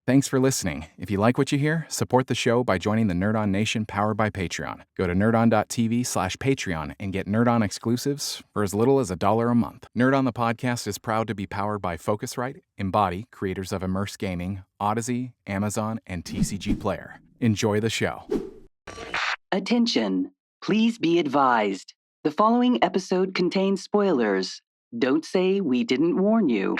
Thanks for listening. If you like what you hear, support the show by joining the Nerd On Nation powered by Patreon. Go to nerdon.tv/Patreon and get Nerd On exclusives for as little as $1 a month. Nerd On the podcast is proud to be powered by Focusrite, Embody, creators of Immerse Gaming, Odyssey, Amazon, and TCG Player. Enjoy the show. Attention, please be advised. The following episode contains spoilers. Don't say we didn't warn you.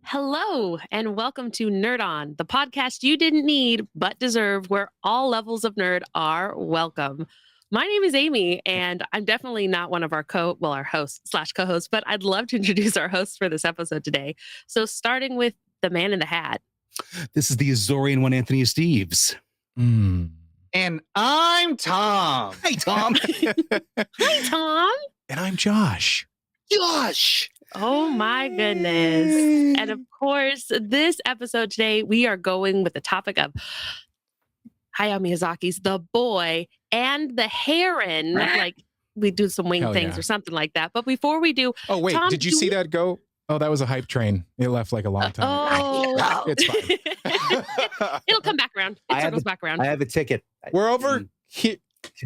Hello, and welcome to Nerd On, the podcast you didn't need but deserve, where all levels of nerd are welcome. My name is Amy, and I'm definitely not one of our host/co-hosts, but I'd love to introduce our hosts for this episode today. So starting with the man in the hat. This is the Azorian one, Anthony Esteves. And I'm Tom. Hey, Tom. Hi, Tom. And I'm Josh. Josh. Oh my goodness. And of course, this episode today, we are going with the topic of Hayao Miyazaki's The Boy and the Heron. Like we do some wing things or something like that. But before we do... Oh, wait, Tom, did you see that go? Oh, that was a hype train. It left like a long time ago. It's fine. It'll come back around. It circles back around. I have a ticket. We're over here.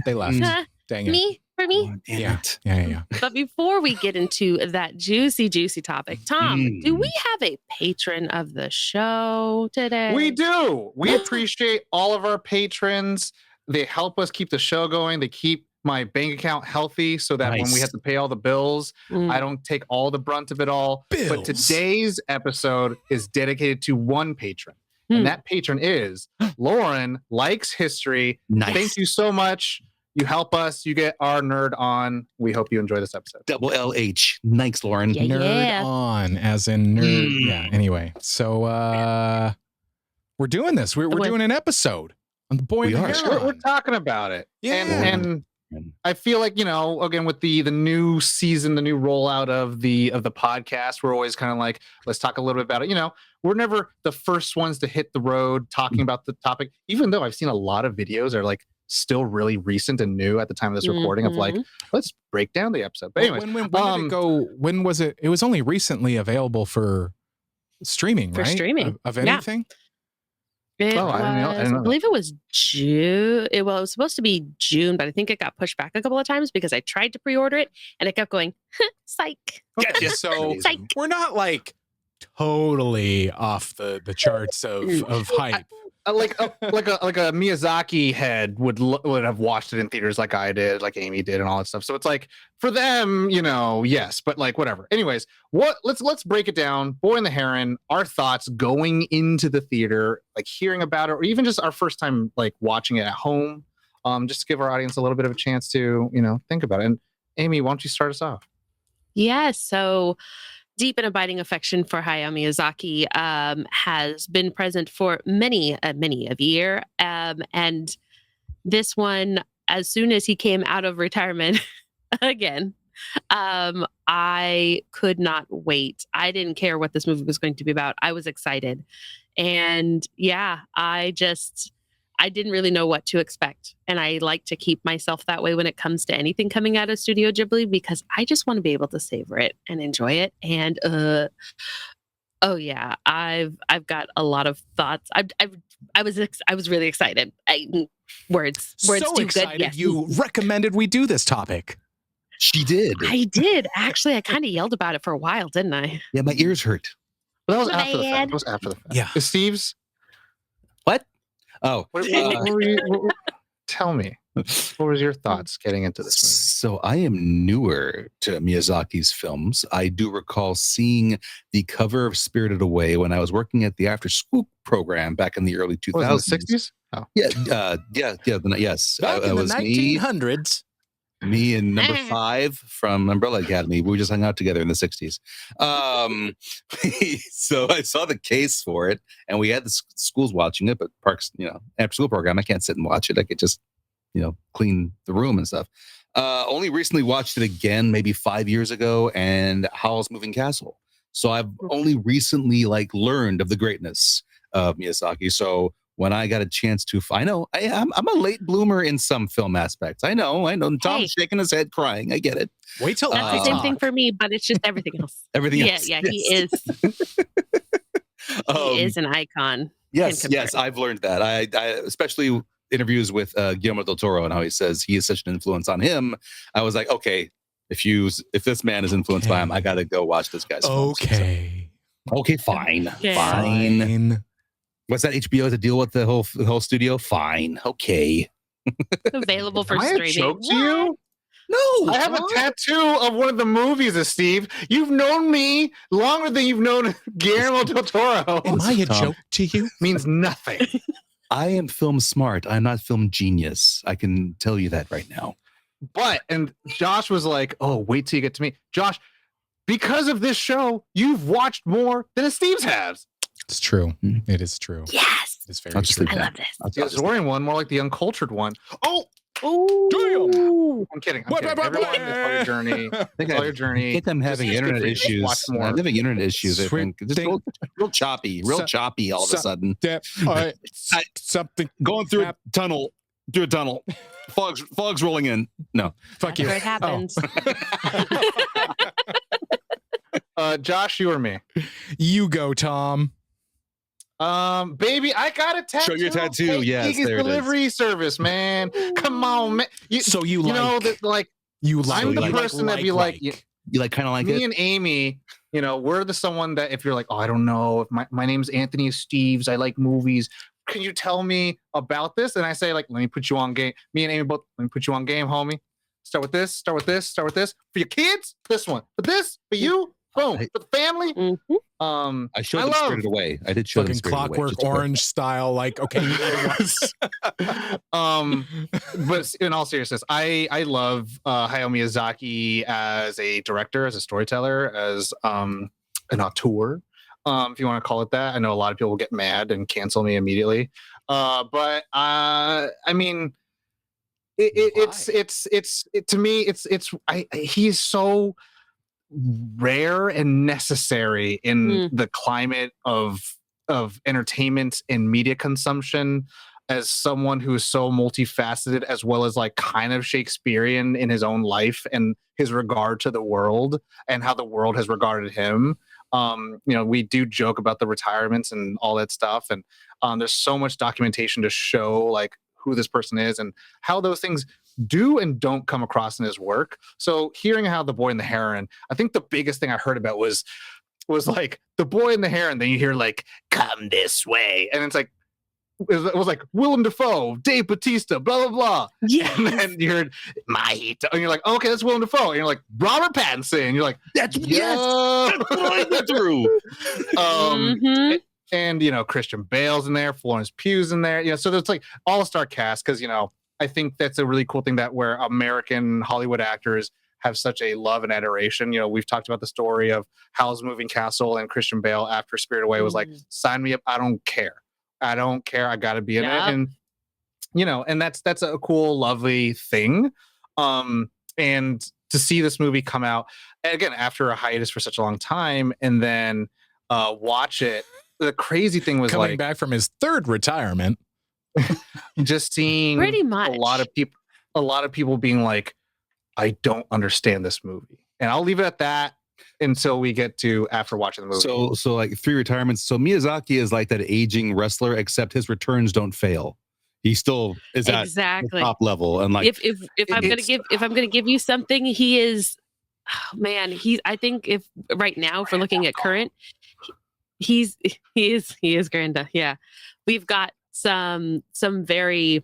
They left. Dang it. Me? For me? Oh, damn it. Yeah. But before we get into that juicy topic, Tom, do we have a patron of the show today? We do. We appreciate all of our patrons. They help us keep the show going. They keep my bank account healthy so that when we have to pay all the bills, I don't take all the brunt of it all. Bills. But today's episode is dedicated to one patron. And that patron is Lauren Likes History. Nice. Thank you so much. You help us. You get our nerd on. We hope you enjoy this episode. Double LH. Thanks, Lauren. Yeah. Nerd on, as in nerd. Yeah, anyway. So we're doing this. We're doing an episode on The Boy and the Heron. We're talking about it. Yeah. And I feel like, again, with the new season, the new rollout of the podcast, we're always kind of like, let's talk a little bit about it. We're never the first ones to hit the road talking about the topic, even though I've seen a lot of videos are like still really recent and new at the time of this recording of like, let's break down the episode. But anyways, when did it go? When was it? It was only recently available for streaming, right? For streaming. Of anything? I didn't know believe it was June. It was supposed to be June, but I think it got pushed back a couple of times because I tried to pre-order it and it kept going, psych. Okay, so Psych. we're not like totally off the charts of hype. like a Miyazaki head would have watched it in theaters like I did, like Amy did, and all that stuff. So it's like for them, yes, but like whatever. Anyways, let's break it down. Boy and the Heron. Our thoughts going into the theater, like hearing about it, or even just our first time like watching it at home. Just to give our audience a little bit of a chance to think about it. And Amy, why don't you start us off? Yeah. So. Deep and abiding affection for Hayao Miyazaki has been present for many a year. And this one, as soon as he came out of retirement again, I could not wait. I didn't care what this movie was going to be about. I was excited. And yeah, I didn't really know what to expect. And I like to keep myself that way when it comes to anything coming out of Studio Ghibli because I just want to be able to savor it and enjoy it. And oh yeah, I've got a lot of thoughts. I was really excited. Words So do excited good. Yes. you recommended we do this topic. She did. I did. Actually, I kind of yelled about it for a while, didn't I? Yeah, my ears hurt. Well, that was My after the fact. bad. It was after the fact. Yeah. Steve's. What? Oh. What were you, tell me. What was your thoughts getting into this movie? So I am newer to Miyazaki's films. I do recall seeing the cover of Spirited Away when I was working at the after school program back in the early 2000s. Was it the 60s? Oh. Yes. Back in the was me, 1900s. me and number 5 from Umbrella Academy. We just hung out together in the 60s. So I saw the case for it, and we had the schools watching it, but Parks, after school program, I can't sit and watch it. I could just, clean the room and stuff. Only recently watched it again, maybe 5 years ago, and Howl's Moving Castle. So I've only recently learned of the greatness of Miyazaki. So when I got a chance to, I'm a late bloomer in some film aspects. I know. Tom's shaking his head, crying. I get it. Wait till That's the same thing for me, but it's just everything else. Everything else. Yeah, yes. he is. He is an icon. Yes, I've learned that. I especially interviews with Guillermo del Toro and how he says he is such an influence on him. I was like, okay, if this man is influenced by him, I got to go watch this guy's films. Okay, fine. What's that? HBO to deal with the whole studio? Fine. Okay. Available for Am I a streaming. joke to you? No, I have a tattoo of one of the movies of Steve. You've known me longer than you've known Guillermo del Toro. Am I a joke to you? Means nothing. I am film smart. I'm not film genius. I can tell you that right now. And Josh was like, "Oh, wait till you get to me, Josh. Because of this show, you've watched more than Esteves has." It's true. It is true. Yes. It's very true. I love this. The Azorian one, more like the uncultured one. Oh, damn. I'm kidding. Everyone, it's all your journey. It's all your journey. I think I'm having internet issues. I'm having internet issues. I think just real choppy all of a sudden. Something going through a tunnel. Through a tunnel. Fog's rolling in. No. Fuck you. It happens. Josh, you or me? You go, Tom. Baby, I got a tattoo. Show your tattoo. Yes, there delivery service, man. Come on, man. I'm the person that be like, you like kind of like me and Amy. We're the someone that if you're like, oh, I don't know, if my name's Anthony Esteves, I like movies. Can you tell me about this? And I say, like, let me put you on game. Me and Amy both, let me put you on game, homie. Start with this. For your kids, this one. For this, for you, boom. For the family. Mm-hmm. I showed them Spirited Away. I did show them Spirited Away. Clockwork Orange style, like, okay, you need but in all seriousness, I love Hayao Miyazaki as a director, as a storyteller, as an auteur. If you want to call it that. I know a lot of people will get mad and cancel me immediately. But I mean, to me, he is so rare and necessary in the climate of entertainment and media consumption, as someone who is so multifaceted, as well as like kind of Shakespearean in his own life and his regard to the world and how the world has regarded him. We do joke about the retirements and all that stuff. And there's so much documentation to show like who this person is and how those things do and don't come across in his work. So hearing how The Boy and the Heron, I think the biggest thing I heard about was like The Boy and the Heron. Then you hear like, come this way. And it's like, it was like Willem Dafoe, Dave Bautista, blah, blah, blah. Yeah. And then you heard and you're like, okay, that's Willem Dafoe. And you're like, Robert Pattinson. And you're like, that's what I went through. And Christian Bale's in there, Florence Pugh's in there. So there's like all-star cast because, I think that's a really cool thing that where American Hollywood actors have such a love and adoration. We've talked about the story of Howl's Moving Castle and Christian Bale after Spirited Away was like, sign me up. I don't care. I got to be in it. And, and that's a cool, lovely thing. And to see this movie come out again, after a hiatus for such a long time and then watch it, the crazy thing was coming back from his third retirement, just seeing pretty much a lot of people being like, I don't understand this movie. And I'll leave it at that until we get to after watching the movie. So like 3 retirements. So Miyazaki is like that aging wrestler, except his returns don't fail. He still is at the top level. And like, if I'm gonna give you something, he is, I think if right now, if we're looking at current, he is Granda. Yeah, we've got some very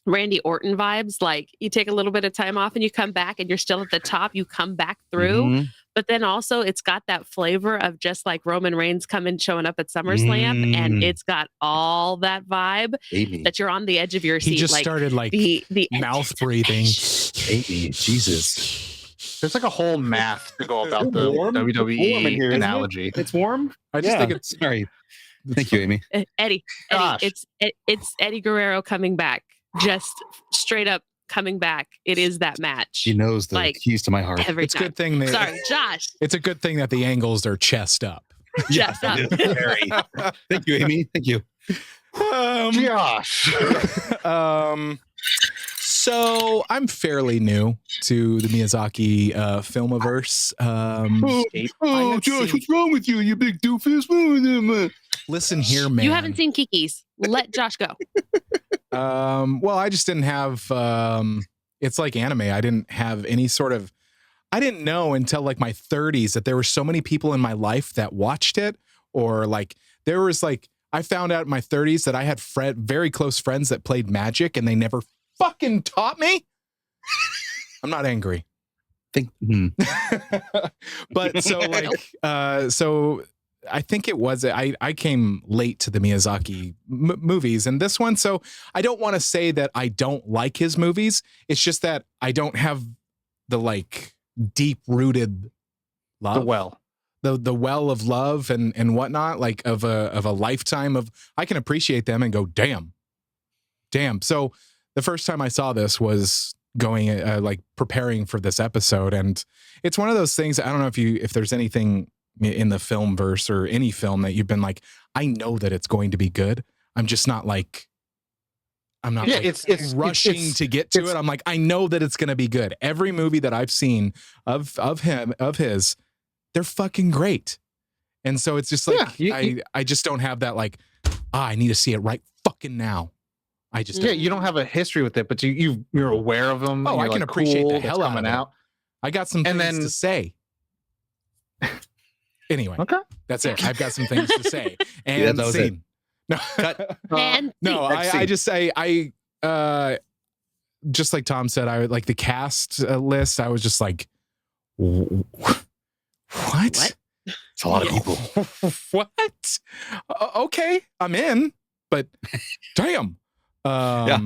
Randy Orton vibes. Like you take a little bit of time off and you come back and you're still at the top. You come back through, but then also it's got that flavor of just like Roman Reigns showing up at SummerSlam, and it's got all that vibe that you're on the edge of your seat. He just started like the mouth breathing. Amy, Jesus. There's like a whole math to go about the WWE here, analogy. It's warm. I just think it's sorry. Thank you, Amy. Eddie, it's Eddie Guerrero coming back, just straight up coming back. It is that match. He knows the keys to my heart. Every it's time. Good thing. Sorry, Josh. It's a good thing that the angles are chest up. Chest up. Thank you, Amy. Thank you. Josh. So I'm fairly new to the Miyazaki filmiverse. Josh, what's wrong with you? You big doofus. Listen here, man. You haven't seen Kiki's. Let Josh go. Well, I just didn't have. It's like anime. I didn't have any sort of. I didn't know until like my 30s that there were so many people in my life that watched it, or like there was like I found out in my 30s that I had very close friends that played Magic and they never fucking taught me. I'm not angry. But so like so I think it was I came late to the Miyazaki movies and this one, so I don't want to say that I don't like his movies. It's just that I don't have the like deep rooted love, the well of love and whatnot, like of a lifetime of. I can appreciate them and go damn. So the first time I saw this was going like preparing for this episode, and it's one of those things. I don't know if there's anything in the film verse or any film that you've been like, I know that it's going to be good. I'm just not like, I'm not it's rushing to get to it. I'm like, I know that it's going to be good. Every movie that I've seen of his, they're fucking great. And so it's just like, I just don't have that like, I need to see it right fucking now. I just you don't have a history with it, but you're aware of them. Oh, I can appreciate the hell out of it. Out. I got some things to say. Anyway, okay, that's it. I've got some things to say. And that was scene. No, I just say just like Tom said, I would like the cast list. I was just like, what? It's a lot of people. What? Okay, I'm in, but damn. Yeah.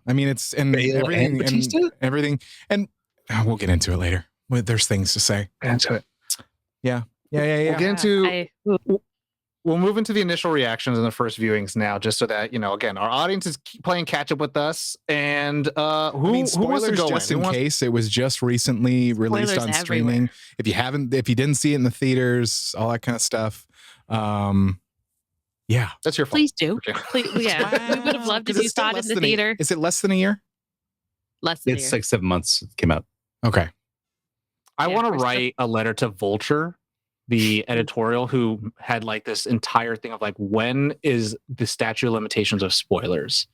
I mean, it's and everything, and we'll get into it later. There's things to say. Get into it. Yeah. We'll get into. We'll move into the initial reactions and the first viewings now, just so that again, our audience is playing catch up with us. And who wants to go just in case it was just recently released on streaming. Everywhere. If you didn't see it in the theaters, all that kind of stuff. Yeah, that's your fault. Please do. Okay. Please, yeah, we would have loved if you saw it in the theater. Is it less than a year? Less than a year. It's like 7 months it came out. Okay. I want to write a letter to Vulture, the editorial, who had like this entire thing of like, when is the statute of limitations of spoilers?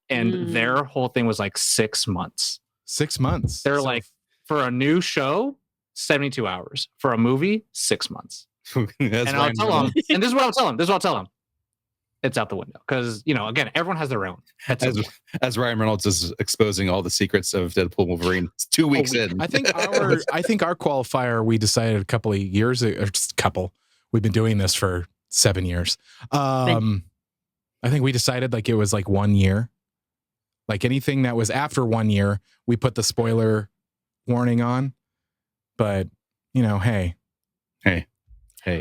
And their whole thing was like 6 months. 6 months. They're like, for a new show, 72 hours. For a movie, 6 months. And I'll tell them, and this is what I'll tell them. It's out the window. Because, again, everyone has their own. As Ryan Reynolds is exposing all the secrets of Deadpool Wolverine, it's 2 weeks in. I think our qualifier, we decided a couple of years, or just a couple. We've been doing this for 7 years. I think we decided like it was like 1 year. Like anything that was after 1 year, we put the spoiler warning on. But, hey.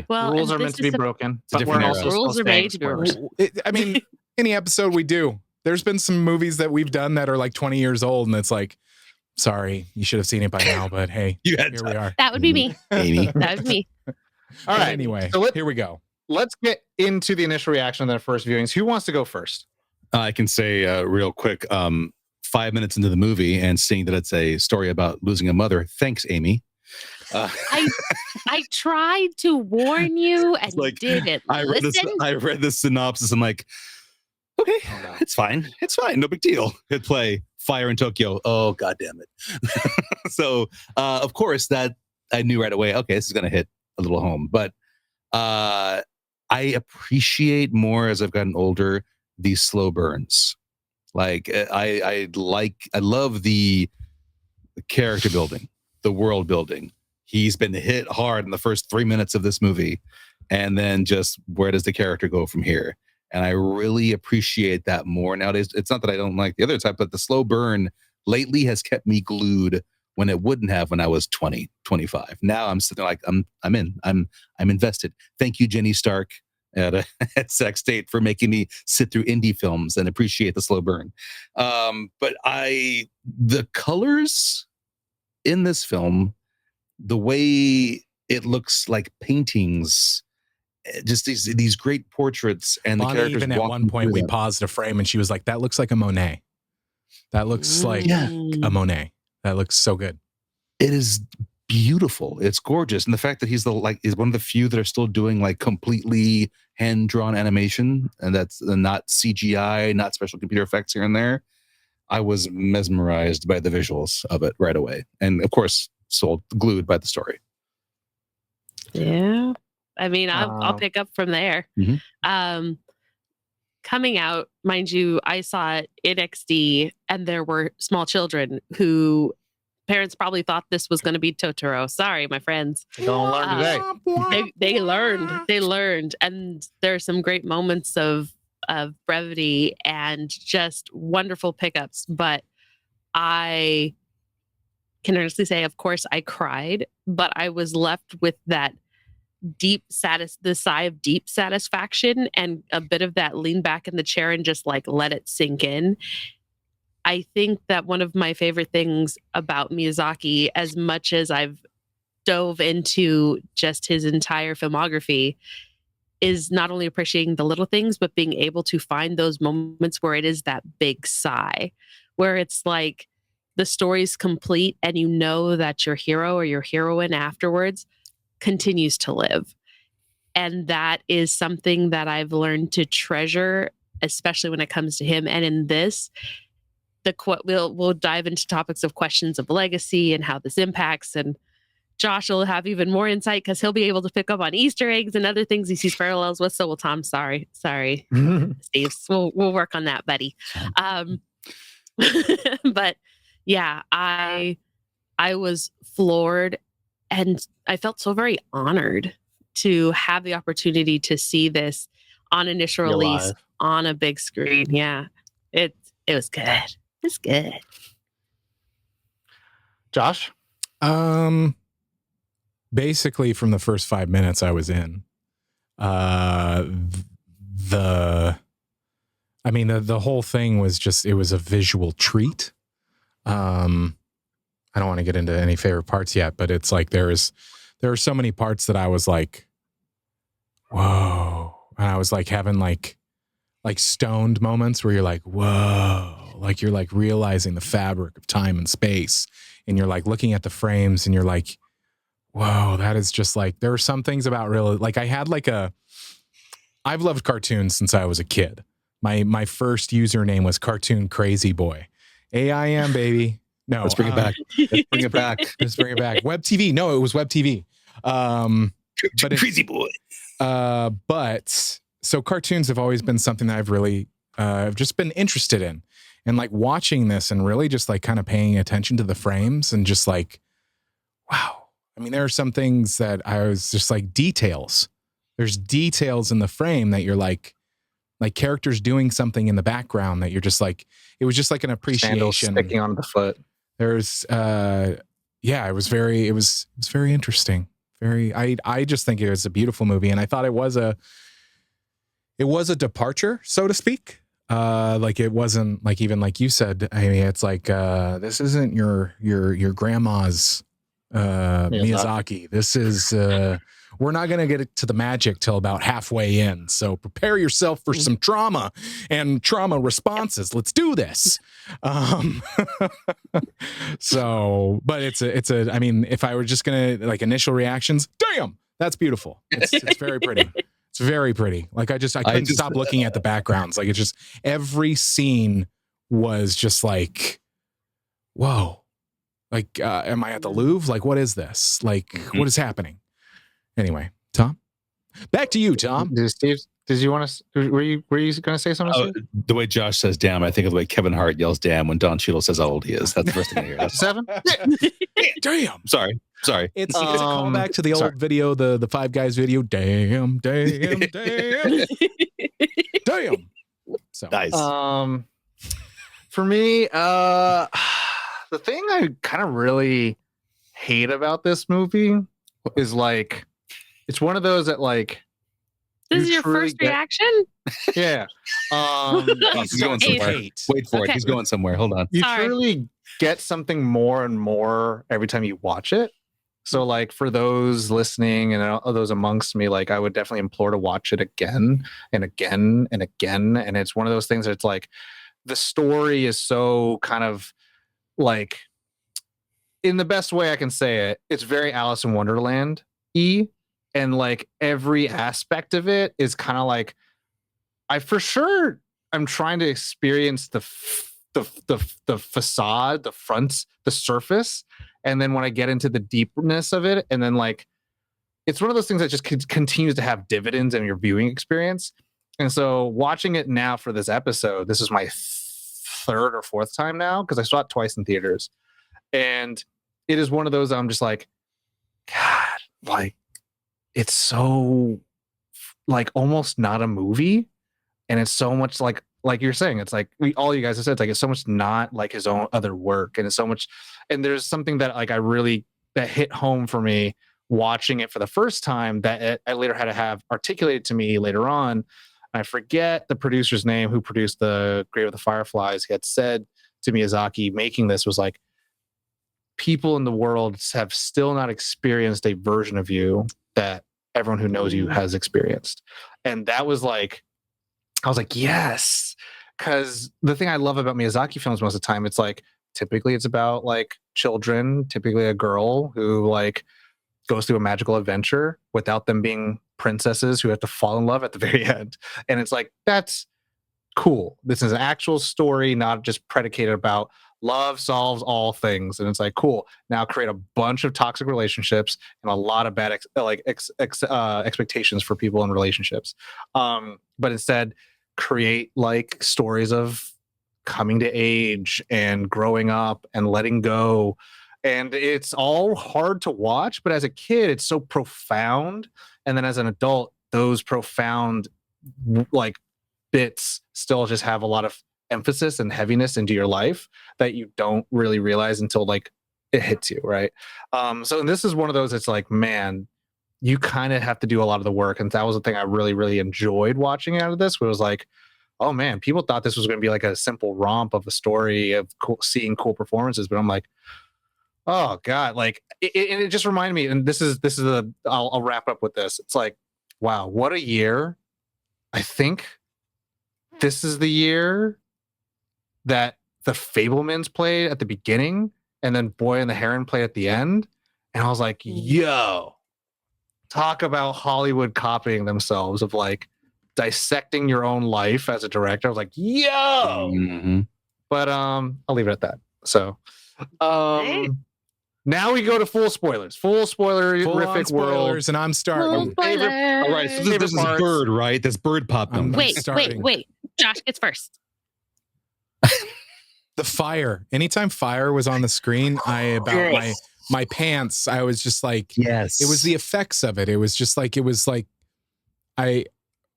Well, rules are meant to be broken. But rules are made to be broken. I mean, any episode we do, there's been some movies that we've done that are like 20 years old, and it's like, sorry, you should have seen it by now, but hey, here we are. That would be me. Amy. That would be me. All right. Anyway, so here we go. Let's get into the initial reaction of the first viewings. Who wants to go first? I can say real quick, 5 minutes into the movie and seeing that it's a story about losing a mother. Thanks, Amy. I tried to warn you and like, didn't listen. I read the synopsis. I'm like, okay, it's fine. No big deal. Hit play. Fire in Tokyo. Oh, God damn it. So, of course, that I knew right away, okay, this is going to hit a little home. But I appreciate more as I've gotten older, these slow burns. Like, I love the character building, the world building. He's been hit hard in the first 3 minutes of this movie. And then just where does the character go from here? And I really appreciate that more nowadays. It's not that I don't like the other type, but the slow burn lately has kept me glued when it wouldn't have when I was 20, 25. Now I'm sitting like, I'm in. I'm invested. Thank you, Jenny Stark at Sex State, for making me sit through indie films and appreciate the slow burn. But the colors in this film, the way it looks like paintings just these great portraits, and Bonnie, the characters. even at one point, we paused a frame, and she was like, "That looks like a Monet. That looks like a Monet. That looks so good." It is beautiful. It's gorgeous, and the fact that he's one of the few that are still doing like completely hand drawn animation, and that's not CGI, not special computer effects here and there. I was mesmerized by the visuals of it right away, and of course, glued by the story. Yeah. I mean, I'll pick up from there. Mm-hmm. Coming out, mind you, I saw it in XD, and there were small children who parents probably thought this was going to be Totoro. Sorry, my friends. You're gonna learn today. They learned, and there's some great moments of brevity and just wonderful pickups. But I can honestly say, of course, I cried, but I was left with that the sigh of deep satisfaction and a bit of that lean back in the chair and just like let it sink in. I think that one of my favorite things about Miyazaki, as much as I've dove into just his entire filmography, is not only appreciating the little things, but being able to find those moments where it is that big sigh, where it's like the story's complete and you know that your hero or your heroine afterwards continues to live. And that is something that I've learned to treasure, especially when it comes to him. And in this, we'll dive into topics of questions of legacy and how this impacts. And Josh will have even more insight because he'll be able to pick up on Easter eggs and other things he sees parallels with. So will Tom. Sorry, Steve. We'll work on that, buddy. But yeah, I was floored, and I felt so very honored to have the opportunity to see this on initial release on a big screen. Yeah, it was good. It's good. Josh? Basically from the first 5 minutes I was in. The whole thing was just, it was a visual treat. I don't want to get into any favorite parts yet, but it's like there are so many parts that I was like, whoa. And I was like having like stoned moments where you're like, whoa. Like you're like realizing the fabric of time and space, and you're like looking at the frames and you're like, whoa, that is just like, there are some things about really, like I've loved cartoons since I was a kid. My first username was Cartoon Crazy Boy. AIM, baby. No, let's bring it back. Let's bring it back. Let's bring it back. Web TV. No, it was Web TV. But Crazy Boy. But so cartoons have always been something that I've really just been interested in, and like watching this and really just like kind of paying attention to the frames and just like, wow. I mean, there are some things that I was just like details. There's details in the frame that you're like characters doing something in the background that you're just like, it was just like an appreciation. Sandals sticking on the foot. There's, it was very interesting. I just think it was a beautiful movie, and I thought it was a departure, so to speak. Like it wasn't like, even like you said, I mean, it's like, this isn't your grandma's, Miyazaki. This is, we're not going to get to the magic till about halfway in. So prepare yourself for some trauma and trauma responses. Let's do this. So, but it's a, I mean, if I were just going to like initial reactions, damn, that's beautiful. It's very pretty. It's very pretty. Like I couldn't stop looking at the backgrounds. Like it's just, every scene was just like, whoa, like, am I at the Louvre? Like, what is this? Like, what is happening? Anyway, Tom, back to you, Tom. Steve, did you want to? Were you going to say something? Oh, the way Josh says "damn," I think of the way Kevin Hart yells "damn" when Don Cheadle says how old he is. That's the first thing I hear. That's 7. Damn. Sorry. It's a callback to the old video, the Five Guys video. Damn. Damn. So nice. For me, the thing I kind of really hate about this movie is like, it's one of those that like, this is your first reaction? Yeah. He's going somewhere. Wait for it. He's going somewhere. Hold on. You truly get something more and more every time you watch it. So like for those listening and those amongst me, like I would definitely implore to watch it again and again and again. And it's one of those things that's like the story is so kind of like, in the best way I can say it, it's very Alice in Wonderland and like every aspect of it is kind of like I'm trying to experience the facade, the front, the surface, and then when I get into the deepness of it, and then like it's one of those things that just continues to have dividends in your viewing experience. And so watching it now for this episode, this is my third or fourth time now because I saw it twice in theaters, and it is one of those I'm just like, God, like it's so like almost not a movie, and it's so much like you're saying, it's like all you guys have said, it's like it's so much not like his own other work, and it's so much, and there's something that like that hit home for me watching it for the first time that I later had to have articulated to me later on. I forget the producer's name who produced the Grave of the Fireflies. He had said to Miyazaki making this was like, people in the world have still not experienced a version of you that everyone who knows you has experienced. And that was like, I was like, yes. Because the thing I love about Miyazaki films most of the time, it's like, typically it's about like children, typically a girl who like goes through a magical adventure without them being princesses who have to fall in love at the very end. And it's like, that's cool. This is an actual story, not just predicated about love solves all things. And it's like, cool. Now create a bunch of toxic relationships and a lot of bad expectations for people in relationships. But instead create like stories of coming to age and growing up and letting go. And it's all hard to watch, but as a kid, it's so profound. And then as an adult, those profound like bits still just have a lot of emphasis and heaviness into your life that you don't really realize until like it hits you, right? So and this is one of those, it's like, man, you kind of have to do a lot of the work. And that was the thing I really, really enjoyed watching out of this, where it was like, oh man, people thought this was going to be like a simple romp of a story of seeing cool performances, but I'm like, oh god, like and it just reminded me, and this is I'll wrap up with this. It's like, wow, what a year. I think this is the year that the Fablemans played at the beginning and then Boy and the Heron played at the end. And I was like, yo, talk about Hollywood copying themselves of like dissecting your own life as a director. I was like, yo. Mm-hmm. But I'll leave it at that. So now we go to full spoilers. Full spoilerific world. And I'm starting. All right, so this is bird, right? This bird popped up. Wait. Josh gets first. The fire. Anytime fire was on the screen, my pants, I was just like, yes. It was the effects of it. It was just like,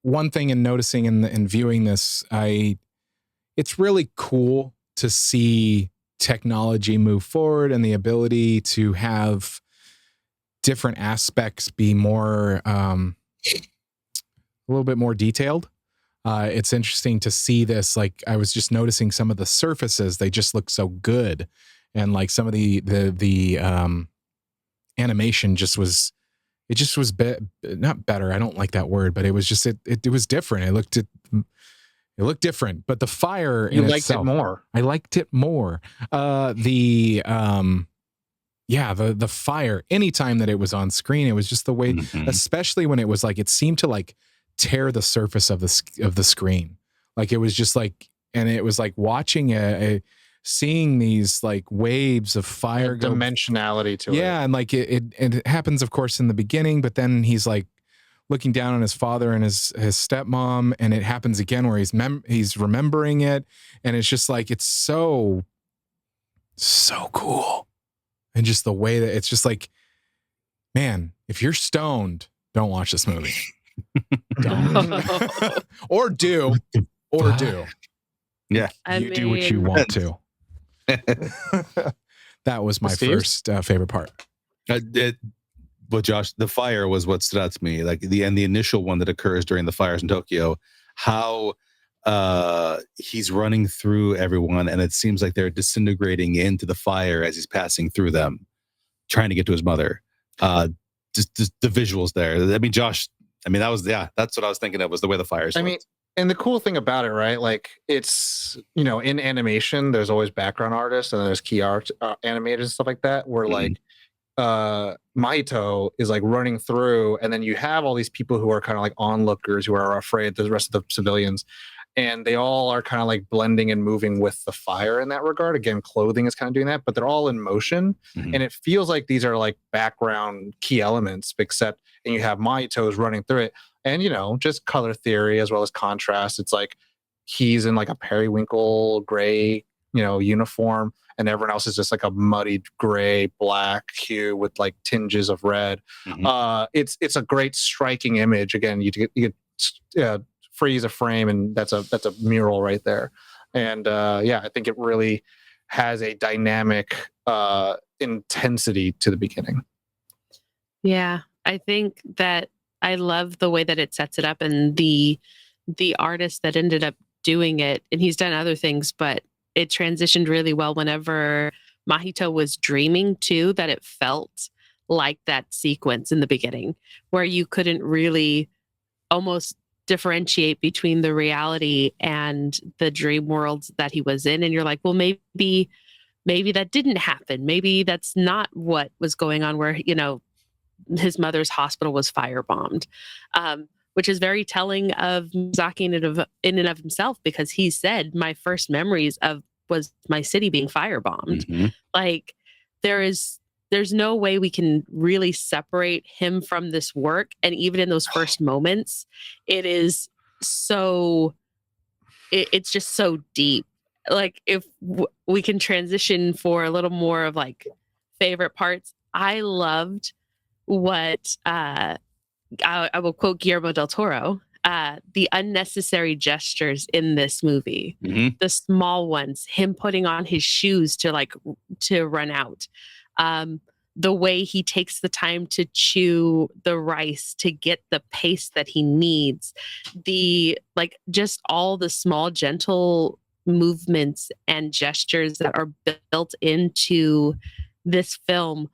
one thing in noticing in viewing this, it's really cool to see technology move forward and the ability to have different aspects be more, a little bit more detailed. It's interesting to see this. Like I was just noticing some of the surfaces, they just look so good. And like some of the animation was not better. I don't like that word, but it was just, it was different. It looked different, but the fire you liked it more. I liked it more. The fire, anytime that it was on screen, it was just the way, especially when it was like, it seemed to like tear the surface of the screen. Like it was just like, and it was like watching seeing these like waves of fire, dimensionality to it. Yeah. And like it happens of course in the beginning, but then he's like looking down on his father and his stepmom, and it happens again where he's remembering it, and it's just like, it's so cool. And just the way that it's just like, man, if you're stoned, don't watch this movie. or do. Yeah. Do what you want to. That was my first favorite part. Well, Josh, the fire was what stood out to me. Like the initial one that occurs during the fires in Tokyo, how he's running through everyone, and it seems like they're disintegrating into the fire as he's passing through them, trying to get to his mother. Just the visuals there. I mean, Josh, I mean, that's what I was thinking of, was the way the fires I mean, and the cool thing about it, right? Like, it's, in animation, there's always background artists and there's key art animators and stuff like that, where like Mahito is like running through, and then you have all these people who are kind of like onlookers who are afraid, the rest of the civilians, and they all are kind of like blending and moving with the fire in that regard. Again, clothing is kind of doing that, but they're all in motion, and it feels like these are like background key elements, except, and you have Mahito's running through it, and just color theory as well as contrast. It's like he's in like a periwinkle gray, uniform, and everyone else is just like a muddied gray black hue with like tinges of red. It's a great striking image. Again, you get freeze a frame, and that's a mural right there. And I think it really has a dynamic intensity to the beginning. Yeah, I think that I love the way that it sets it up, and the artist that ended up doing it, and he's done other things, but it transitioned really well whenever Mahito was dreaming too, that it felt like that sequence in the beginning where you couldn't really almost differentiate between the reality and the dream worlds that he was in. And you're like, well, maybe that didn't happen. Maybe that's not what was going on, where, his mother's hospital was firebombed, which is very telling of Miyazaki in and of himself, because he said, my first memories was my city being firebombed. Like, there's no way we can really separate him from this work. And even in those first moments, it is so, it's just so deep. Like, if we can transition for a little more of like favorite parts, I loved what I will quote Guillermo del Toro, the unnecessary gestures in this movie, the small ones, him putting on his shoes to run out, the way he takes the time to chew the rice to get the paste that he needs, just all the small gentle movements and gestures that are built into this film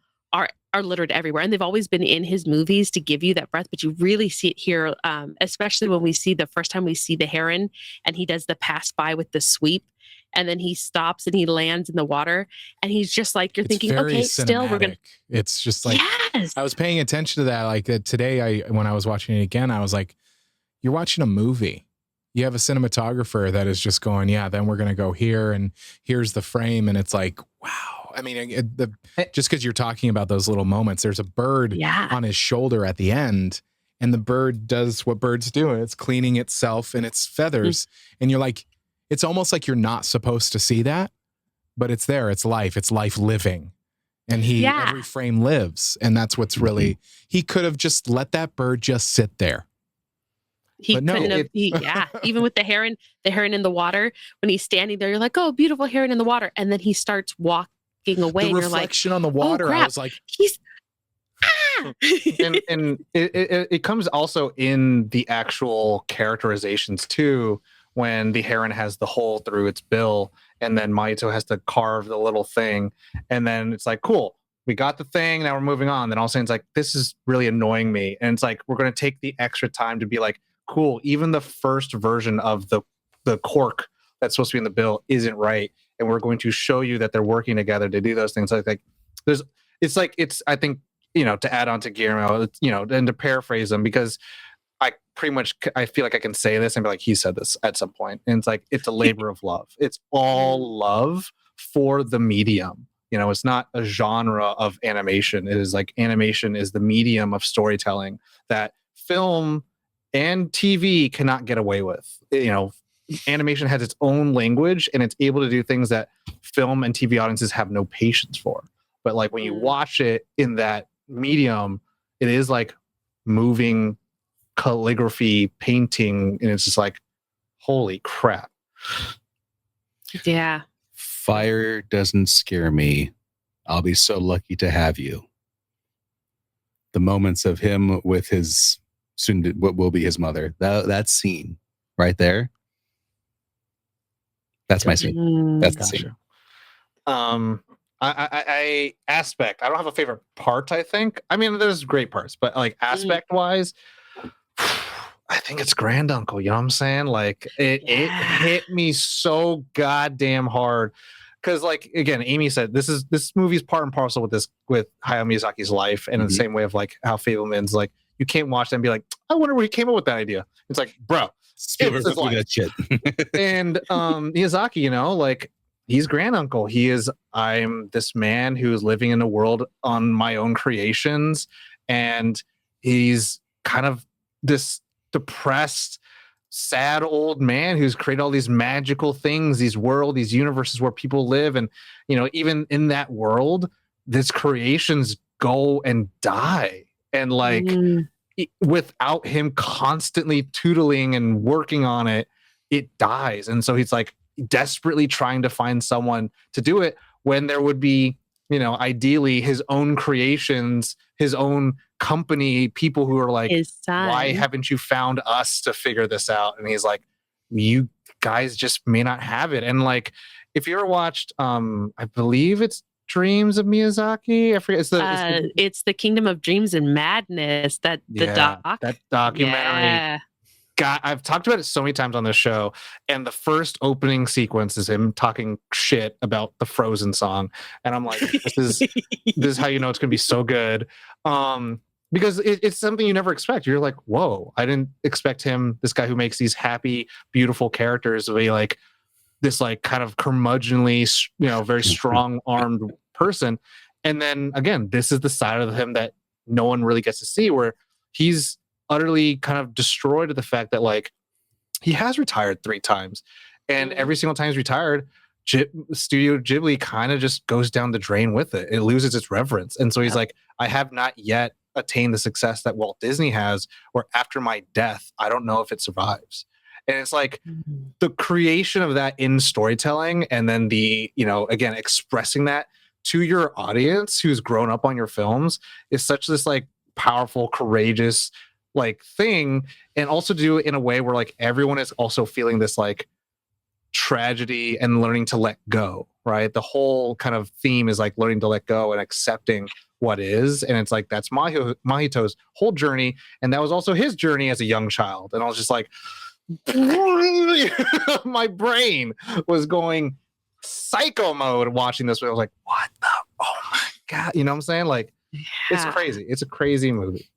are littered everywhere, and they've always been in his movies to give you that breath, but you really see it here, especially when we see the first time we see the heron and he does the pass by with the sweep, and then he stops and he lands in the water, and he's just like, you're thinking, okay, still we're gonna, it's just like, yes. I was paying attention to that, like today, when I was watching it again, I was like, you're watching a movie. You have a cinematographer that is just going, then we're going to go here, and here's the frame, and it's like, wow. I mean, just because you're talking about those little moments, there's a bird on his shoulder at the end, and the bird does what birds do. It's cleaning itself and its feathers. And you're like, it's almost like you're not supposed to see that, but it's there. It's life living. And every frame lives. And that's what's really, he could have just let that bird just sit there. He couldn't have, even with the heron in the water, when he's standing there, you're like, oh, beautiful heron in the water. And then he starts walking away, the and you're like, reflection on the water, oh, crap. I was like, he's and it comes also in the actual characterizations too, when the heron has the hole through its bill, and then Mahito has to carve the little thing, and then it's like, cool, we got the thing, now we're moving on. Then all of a sudden it's like, this is really annoying me, and it's like, we're going to take the extra time to be like, cool, even the first version of the cork that's supposed to be in the bill isn't right, and we're going to show you that they're working together to do those things. Like I think, to add on to Guillermo, and to paraphrase him, because I feel like I can say this and be like, he said this at some point, and it's like, it's a labor of love. It's all love for the medium. It's not a genre of animation. It is like, animation is the medium of storytelling that film and TV cannot get away with. Animation has its own language, and it's able to do things that film and TV audiences have no patience for. But like, when you watch it in that medium, it is like moving calligraphy, painting, and it's just like, holy crap. Yeah. Fire doesn't scare me. I'll be so lucky to have you. The moments of him with his what will be his mother, that scene right there, that's my scene. That's the scene. I aspect. I don't have a favorite part. I think. I mean, there's great parts, but like aspect wise, I think it's Granduncle. You know what I'm saying? Like it hit me so goddamn hard. Because like again, Amy said this movie's part and parcel with Hayao Miyazaki's life, and in the same way of like how Fableman's like you can't watch that and be like, I wonder where he came up with that idea. It's like, bro, Spielberg it's his life. that shit. And Miyazaki, you know, like he's Granduncle. I'm this man who is living in a world on my own creations, and he's kind of this depressed, sad old man who's created all these magical things, these universes where people live, and you know, even in that world, these creations go and die, and like without him constantly tootling and working on it, it dies. And so he's like desperately trying to find someone to do it when there would be, you know, ideally his own creations, his own company, people who are like, why haven't you found us to figure this out? And he's like, you guys just may not have it. And like, if you ever watched, I believe it's Dreams of Miyazaki. I forget. It's the Kingdom of Dreams and Madness. That documentary. Yeah. God, I've talked about it so many times on this show, and the first opening sequence is him talking shit about the Frozen song, and I'm like, this is how you know it's gonna be so good, because it's something you never expect. You're like, whoa, I didn't expect him, this guy who makes these happy, beautiful characters, to be like this like kind of curmudgeonly, you know, very strong-armed person. And then again, this is the side of him that no one really gets to see, where he's utterly kind of destroyed at the fact that like he has retired 3 times, and every single time he's retired, Studio Ghibli kind of just goes down the drain with it. It loses its reverence. And so he's like, I have not yet attained the success that Walt Disney has, where after my death, I don't know if it survives. And it's like the creation of that in storytelling, and then the, you know, again, expressing that to your audience who's grown up on your films is such this like powerful, courageous like thing. And also do it in a way where like everyone is also feeling this like tragedy and learning to let go, right? The whole kind of theme is like learning to let go and accepting what is. And it's like, that's Mahito's whole journey. And that was also his journey as a young child. And I was just like, my brain was going psycho mode watching this. I was like, what the, oh my God. You know what I'm saying? Like, it's crazy. It's a crazy movie.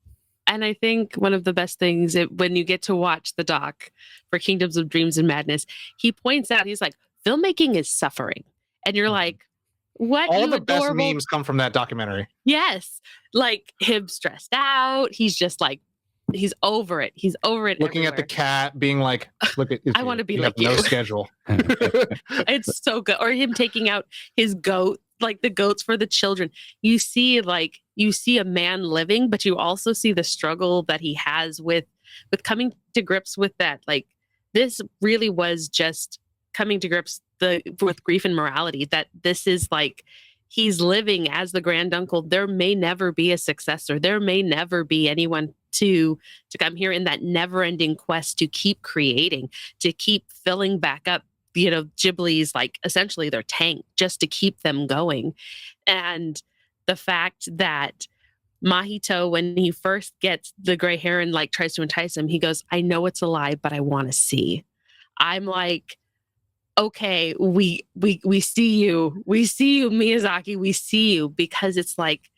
And I think one of the best things when you get to watch the doc for Kingdoms of Dreams and Madness, he points out, he's like, filmmaking is suffering. And you're like, what? All the best memes come from that documentary. Yes. Like him stressed out. He's just like, he's over it. He's over it. Looking everywhere. at the cat, being like, look at I want to be like you. No schedule. It's so good. Or him taking out his goat, like the goats for the children. You see a man living, but you also see the struggle that he has with coming to grips with that. Like this really was just coming to grips with grief and morality, that this is like, he's living as the granduncle. There may never be a successor. There may never be anyone to come here in that never-ending quest to keep creating, to keep filling back up, you know, Ghibli's like essentially their tank, just to keep them going. And the fact that Mahito, when he first gets the gray heron, like tries to entice him, he goes, I know it's a lie, but I want to see. I'm like, okay, we see you. We see you, Miyazaki. We see you, because it's like,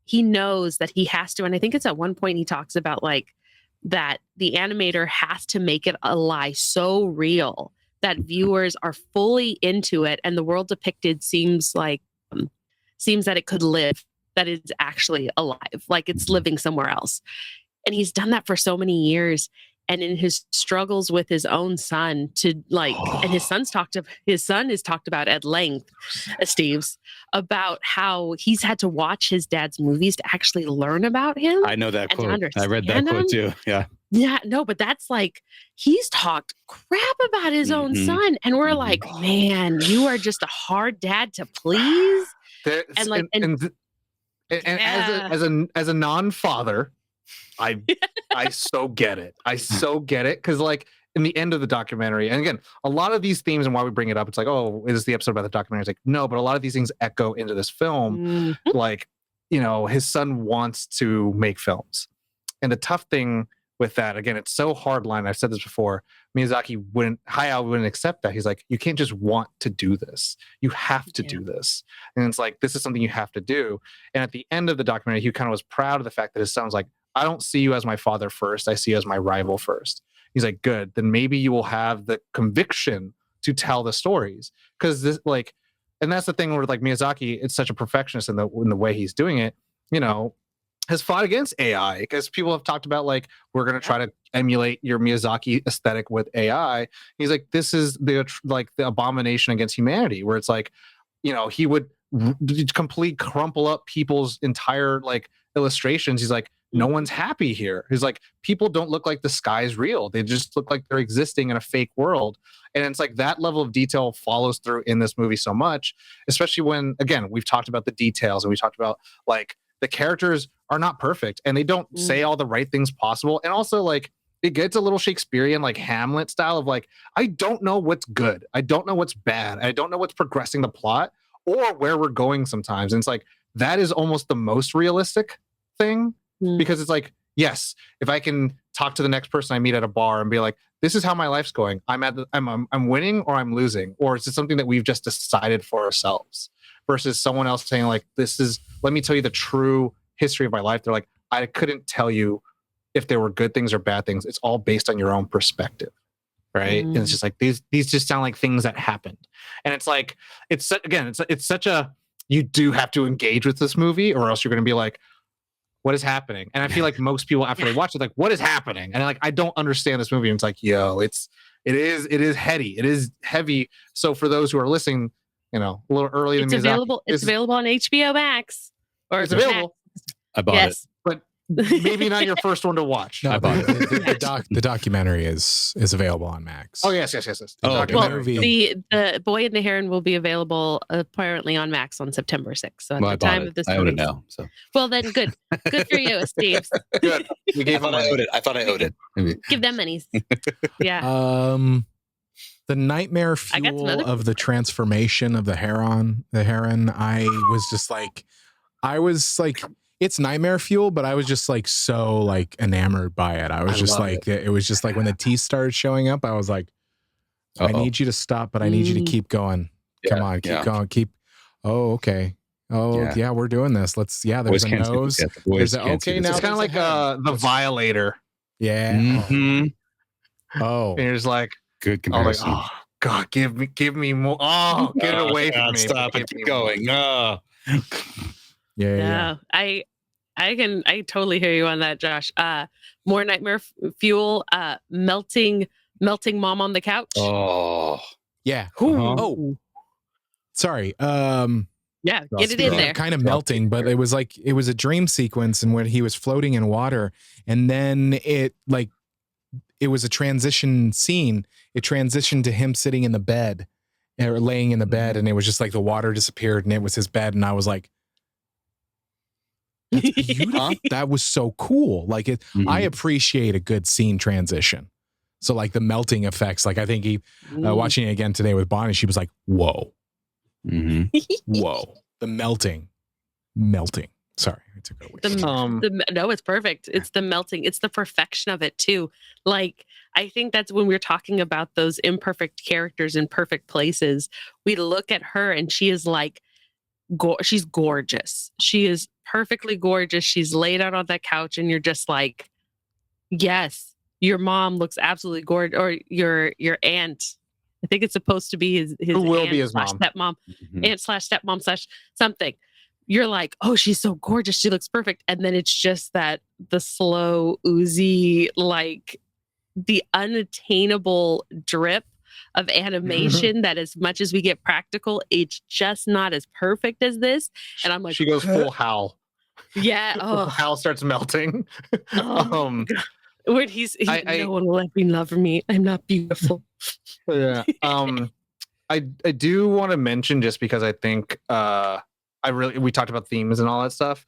he knows that he has to. And I think it's at one point he talks about like that the animator has to make it a lie so real that viewers are fully into it. And the world depicted seems that it could live, that it's actually alive, like it's living somewhere else. And he's done that for so many years. And in his struggles with his own son to like, and his son is talked about at length, Esteves, about how he's had to watch his dad's movies to actually learn about him. I know that quote. I read that quote too. Yeah. Yeah, no, but that's like, he's talked crap about his own son. And we're like, man, you are just a hard dad to please. As a non-father, I so get it. I so get it. Cause like, in the end of the documentary, and again, a lot of these themes and why we bring it up, it's like, oh, is the episode about the documentary? It's like, no, but a lot of these things echo into this film. Like, his son wants to make films. And the tough thing with that, again, it's so hard line. I've said this before. Hayao wouldn't accept that. He's like, you can't just want to do this. You have to do this. And it's like, this is something you have to do. And at the end of the documentary, he kind of was proud of the fact that his son was like, I don't see you as my father first. I see you as my rival first. He's like, good. Then maybe you will have the conviction to tell the stories. Because this, like, and that's the thing where like Miyazaki, it's such a perfectionist in the way he's doing it, has fought against AI, because people have talked about like, we're going to try to emulate your Miyazaki aesthetic with AI. He's like, this is the abomination against humanity, where it's like, he would completely crumple up people's entire like illustrations. He's like, no one's happy here. He's like, people don't look like the sky's real. They just look like they're existing in a fake world. And it's like that level of detail follows through in this movie so much, especially when, again, we've talked about the details and we talked about like the characters are not perfect and they don't say all the right things possible. And also like it gets a little Shakespearean, like Hamlet style of like, I don't know what's good. I don't know what's bad. I don't know what's progressing the plot or where we're going sometimes. And it's like, that is almost the most realistic thing. Because it's like, yes, if I can talk to the next person I meet at a bar and be like, this is how my life's going. I'm winning or I'm losing, or is it something that we've just decided for ourselves? Versus someone else saying like, let me tell you the true history of my life. They're like, I couldn't tell you if there were good things or bad things. It's all based on your own perspective. Right. And it's just like, these just sound like things that happened. And it's like, it's such a, you do have to engage with this movie or else you're going to be like, what is happening? And I feel like most people after they watch it, like, what is happening? And like, I don't understand this movie. And it's like, yo, it is heady. It is heavy. So for those who are listening, a little early than Miyazaki, it's available on HBO Max. Or it's available. I bought it. But maybe not your first one to watch. No, the documentary is available on Max. Oh yes. The Boy and the Heron will be available apparently on Max on September 6th. So at the time of this, I own it now. So well, then good for you, Esteves. Good. We gave him. I thought I owed it. Maybe. Give them monies. Yeah. The nightmare fuel of the transformation of the heron. I was like, it's nightmare fuel, but I was just like so like enamored by it. I was just like, it was just like when the teeth started showing up, I was like, I need you to stop, but I need you to keep going. Come on, keep going, Oh, okay. Oh yeah, we're doing this. There's a nose. There's okay now. It's kind of like the Violator. Yeah. Mm-hmm. Oh. And you're just like, good comparison. Like, oh God, give me more. Oh, get it away from me. Stop it. Keep going. Yeah. I totally hear you on that, Josh. More nightmare fuel, melting mom on the couch. Oh. Yeah. Oh. Sorry. Yeah, get it in there. Kind of melting, but it was a dream sequence and when he was floating in water and then it was a transition scene. It transitioned to him sitting in the bed or laying in the bed and it was just like the water disappeared and it was his bed and I was like, that's beautiful. That was so cool. Like I appreciate a good scene transition. So like the melting effects, like I think watching it again today with Bonnie, she was like, whoa, whoa, the melting. Sorry, I took it away. No, it's perfect. It's the melting. It's the perfection of it too. Like I think that's when we're talking about those imperfect characters in perfect places. We look at her and she is like, she's gorgeous. She is perfectly gorgeous. She's laid out on that couch and you're just like, yes, your mom looks absolutely gorgeous. Or your aunt. I think it's supposed to be his who will aunt be his mom. Stepmom, aunt/stepmom/ something. You're like, oh, she's so gorgeous. She looks perfect. And then it's just the slow, oozy, like the unattainable drip of animation that as much as we get practical, it's just not as perfect as this. And I'm like, she goes full Hal. Yeah. Oh. Hal starts melting. When no one will let me love me. I'm not beautiful. Yeah. I do want to mention just because I think we talked about themes and all that stuff.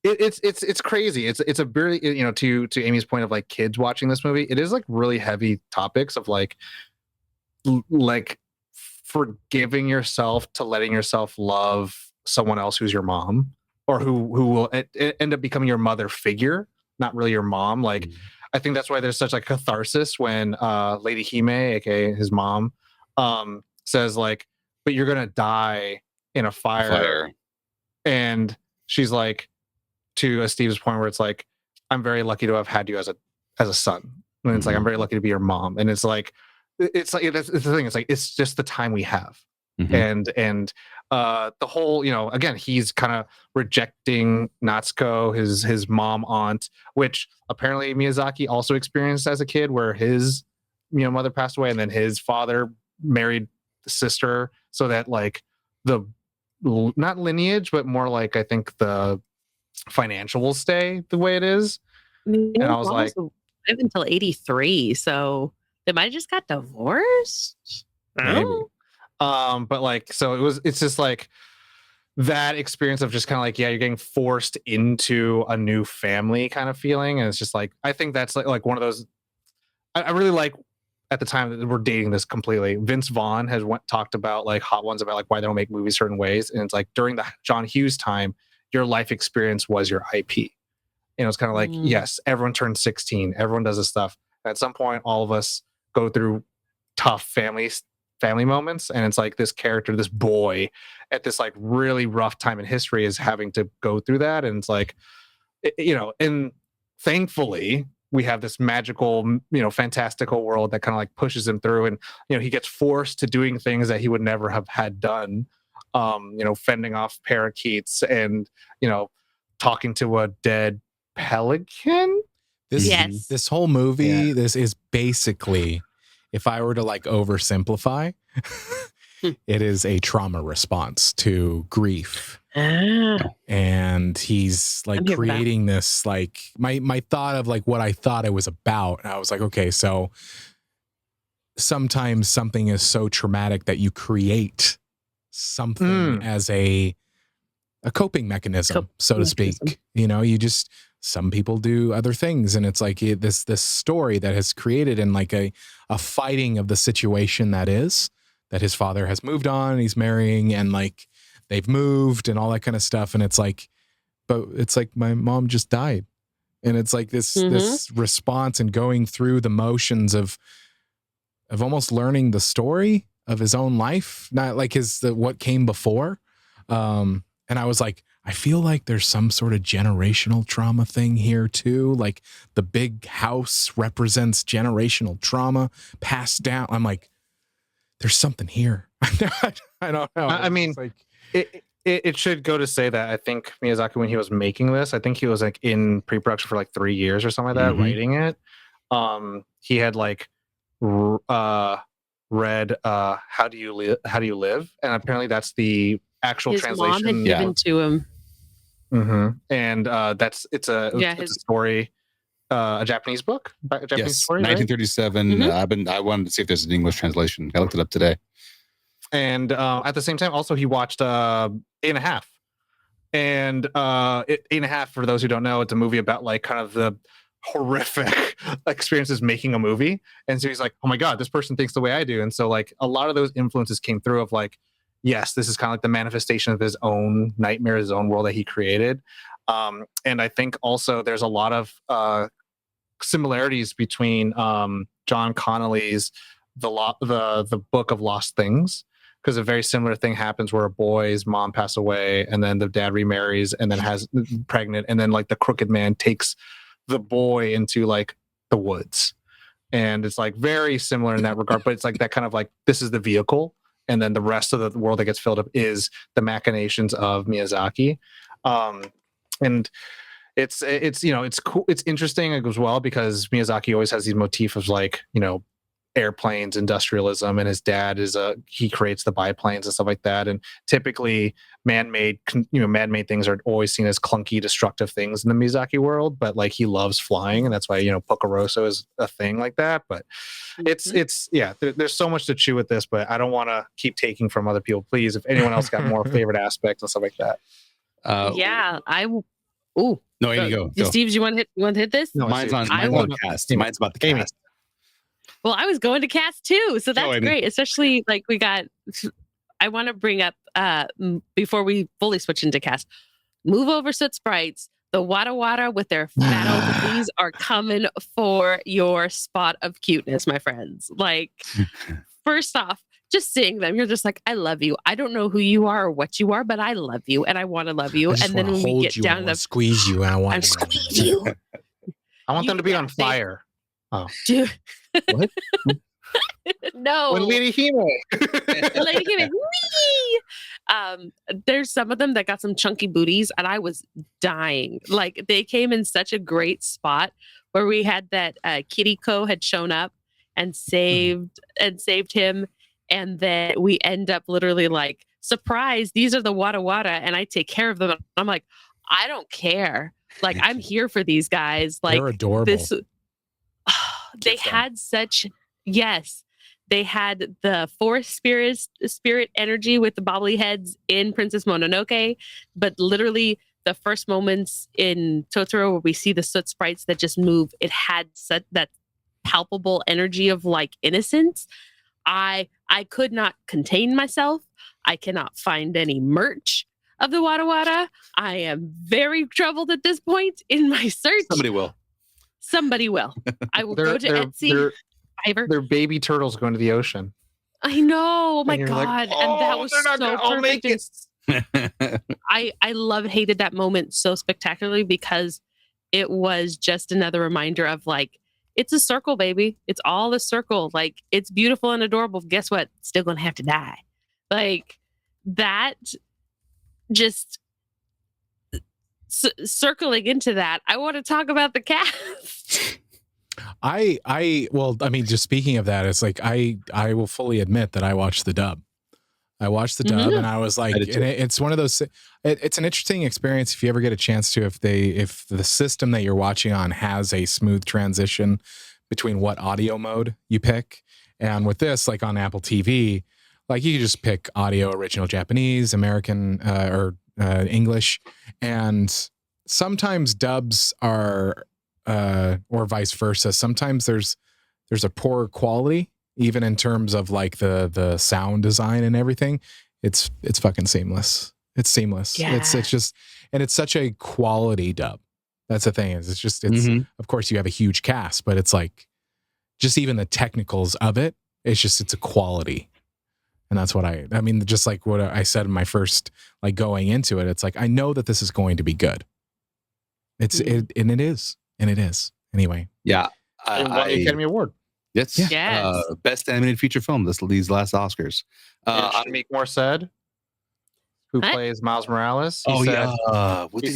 it's crazy. It's a really, you know, to Amy's point of like kids watching this movie, it is like really heavy topics of like like forgiving yourself to letting yourself love someone else who's your mom, or who will end up becoming your mother figure, not really your mom. Like I think that's why there's such like catharsis when Lady Hime, aka his mom, says like, but you're gonna die in a fire. And she's like, to Esteves' point where it's like, I'm very lucky to have had you as a son. And it's like, I'm very lucky to be your mom. And it's like that's the thing. It's like, it's just the time we have. And the whole, you know, again, he's kind of rejecting Natsuko, his mom aunt, which apparently Miyazaki also experienced as a kid, where his, you know, mother passed away and then his father married the sister, so that like the not lineage, but more like I think the financial will stay the way it is. And I was like, live until 83, so they might have just got divorced. Maybe. But like, so it's just like that experience of just kind of like, yeah, you're getting forced into a new family kind of feeling. And it's just like, I think that's like one of those, I really like at the time that we're dating this completely. Vince Vaughn has talked about like Hot Ones, about like why they don't make movies certain ways. And it's like during the John Hughes time, your life experience was your IP. And it's kind of like, yes, everyone turns 16, everyone does this stuff. At some point, all of us go through tough family moments, and it's like this character, this boy, at this like really rough time in history is having to go through that. And it's like, you know, and thankfully we have this magical, you know, fantastical world that kind of like pushes him through, and you know, he gets forced to doing things that he would never have had done, you know, fending off parakeets and, you know, talking to a dead pelican. This whole movie, this is basically, if I were to like oversimplify, it is a trauma response to grief. And he's like creating this, like my thought of like what I thought it was about. And I was like, okay, so sometimes something is so traumatic that you create something as a coping mechanism, so to speak. You know, some people do other things, and it's like this story that has created in like a fighting of the situation that his father has moved on and he's marrying, and like they've moved and all that kind of stuff. And it's like, but it's like my mom just died, and it's like this response and going through the motions of almost learning the story of his own life, not like what came before. And I was like, I feel like there's some sort of generational trauma thing here too. Like the big house represents generational trauma passed down. I'm like, there's something here. I don't know. I mean, like, it should go to say that I think Miyazaki, when he was making this, I think he was like in pre-production for like 3 years or something like that, writing it. He had like read How Do You Live? And apparently that's the actual his translation. Mom had given to him. And it's a story, a Japanese book, a Japanese story, 1937. Right? I wanted to see if there's an English translation. I looked it up today. And at the same time, also he watched 8.5. And 8.5, for those who don't know, it's a movie about like kind of the horrific experiences making a movie. And so he's like, oh my God, this person thinks the way I do. And so like a lot of those influences came through of like, yes, this is kind of like the manifestation of his own nightmare, his own world that he created. And I think also there's a lot of similarities between John Connolly's the Book of Lost Things, because a very similar thing happens where a boy's mom passed away and then the dad remarries and then has pregnant, and then like the crooked man takes the boy into like the woods. And it's like very similar in that regard, but it's like that kind of like, this is the vehicle, and then the rest of the world that gets filled up is the machinations of Miyazaki. And it's you know, it's cool, it's interesting as well, because Miyazaki always has these motifs of like, you know, airplanes, industrialism, and his dad he creates the biplanes and stuff like that. And typically man-made things are always seen as clunky, destructive things in the Miyazaki world, but like he loves flying, and that's why, you know, Pocoroso is a thing like that. But it's yeah, there's so much to chew with this, but I don't want to keep taking from other people. Please, if anyone else got more favorite aspects and stuff like that. Yeah, Ooh. No, here you go. Steve, you want to hit this? No, Mine's on cast. Amy. Mine's about the Amy. cast. Well, I was going to cast too, so that's Amy. great. Especially like we got. I want to bring up before we fully switch into cast. Move over, Soot Sprites. The Wada Wada with their fat old booties are coming for your spot of cuteness, my friends. Like, first off, just seeing them, you're just like, I love you. I don't know who you are or what you are, but I love you and I want to love you. I just And then when we get down to squeeze you, and I want I'm to squeeze you. I want them to be on fire. Dude. What? No. When Lady Hime. Lady Hime, whee! There's some of them that got some chunky booties, and I was dying. Like they came in such a great spot where we had that Kiriko had shown up and saved him, and then we end up literally like, surprise, these are the Wada Wada, and I take care of them. I'm like, I don't care. Like I'm here for these guys. Like they're adorable. this. They had such they had the forest spirit energy with the bobbly heads in Princess Mononoke, but literally the first moments in Totoro where we see the Soot Sprites that just move, it had such that palpable energy of like innocence. I could not contain myself. I cannot find any merch of the Wada Wada. I am very troubled at this point in my search. Somebody will. I will go to Etsy. They're baby turtles going to the ocean. I know. Oh my And you're God. like, and that was so perfect. I hated that moment so spectacularly because it was just another reminder of like, it's a circle, baby. It's all a circle. Like it's beautiful and adorable. Guess what? Still gonna have to die. Like that just circling into that, I want to talk about the cast. Well, I mean, just speaking of that, it's like I will fully admit that I watched the dub. I watched the dub and I was like, and it's one of those. It's an interesting experience if you ever get a chance to. If the system that you're watching on has a smooth transition between what audio mode you pick, and with this, like on Apple TV, like you can just pick audio, original Japanese, American, or English, and sometimes dubs are, or vice versa. Sometimes there's a poor quality, even in terms of like the sound design and everything. It's fucking seamless. It's seamless. Yeah. It's just, and it's such a quality dub. That's the thing is it's of course you have a huge cast, but it's like just even the technicals of it. It's a quality. And that's what I mean, just like what I said in my first, like going into it, it's like, I know that this is going to be good. It is. Anyway. Yeah. And won the Academy Award. Yes. Best animated feature film these last Oscars. Shamik Morsed, who plays Miles Morales. He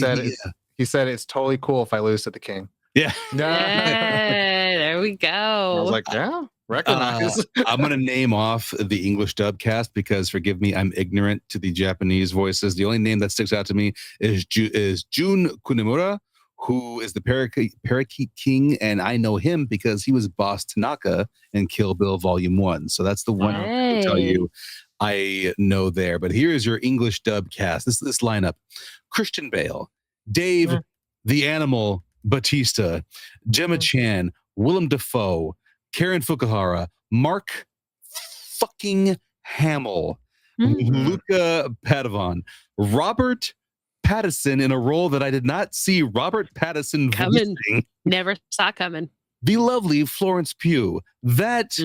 said it's totally cool if I lose to the King. Yeah. There we go. I was like, yeah, recognize. I'm going to name off the English dub cast because, forgive me, I'm ignorant to the Japanese voices. The only name that sticks out to me is Jun Kunemura, who is the Parakeet King, and I know him because he was Boss Tanaka in Kill Bill Volume 1. So that's the one I'll tell you I know there. But here is your English dub cast. This lineup. Christian Bale, Dave the Animal Batista, Gemma Chan, Willem Dafoe, Karen Fukuhara, Mark fucking Hamill, Luca Padovan, Robert Pattinson in a role that I did not see Robert Pattinson voicing. Never saw coming. The lovely Florence Pugh. That's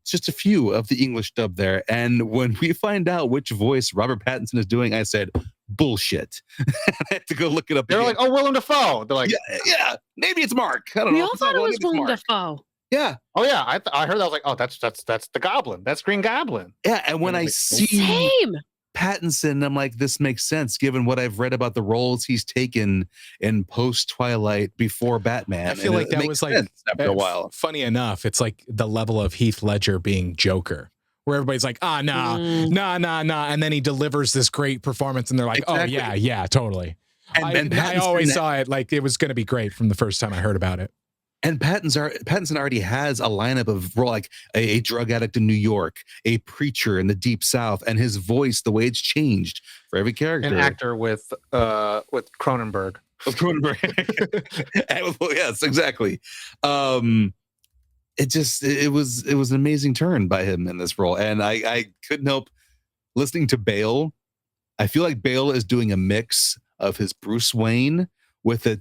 just a few of the English dub there. And when we find out which voice Robert Pattinson is doing, I said, bullshit. I had to go look it up. They're like, oh, Willem Dafoe. They're like, yeah, maybe it's Mark. I don't know. We all thought it was Willem Dafoe. Yeah. Oh yeah. I heard that. I was like, oh, that's the Goblin. That's Green Goblin. Yeah. And when I see Pattinson, I'm like, this makes sense given what I've read about the roles he's taken in post Twilight, before Batman. I feel like that was like after a while. Funny enough, it's like the level of Heath Ledger being Joker, where everybody's like, nah, and then he delivers this great performance, and they're like, exactly. Oh yeah, totally. And I always saw it like it was going to be great from the first time I heard about it. And Pattinson already has a lineup of role, like a drug addict in New York, a preacher in the Deep South, and his voice, the way it's changed for every character. An actor with Cronenberg. Of Cronenberg. Yes, exactly. It was an amazing turn by him in this role, and I couldn't help listening to Bale. I feel like Bale is doing a mix of his Bruce Wayne with a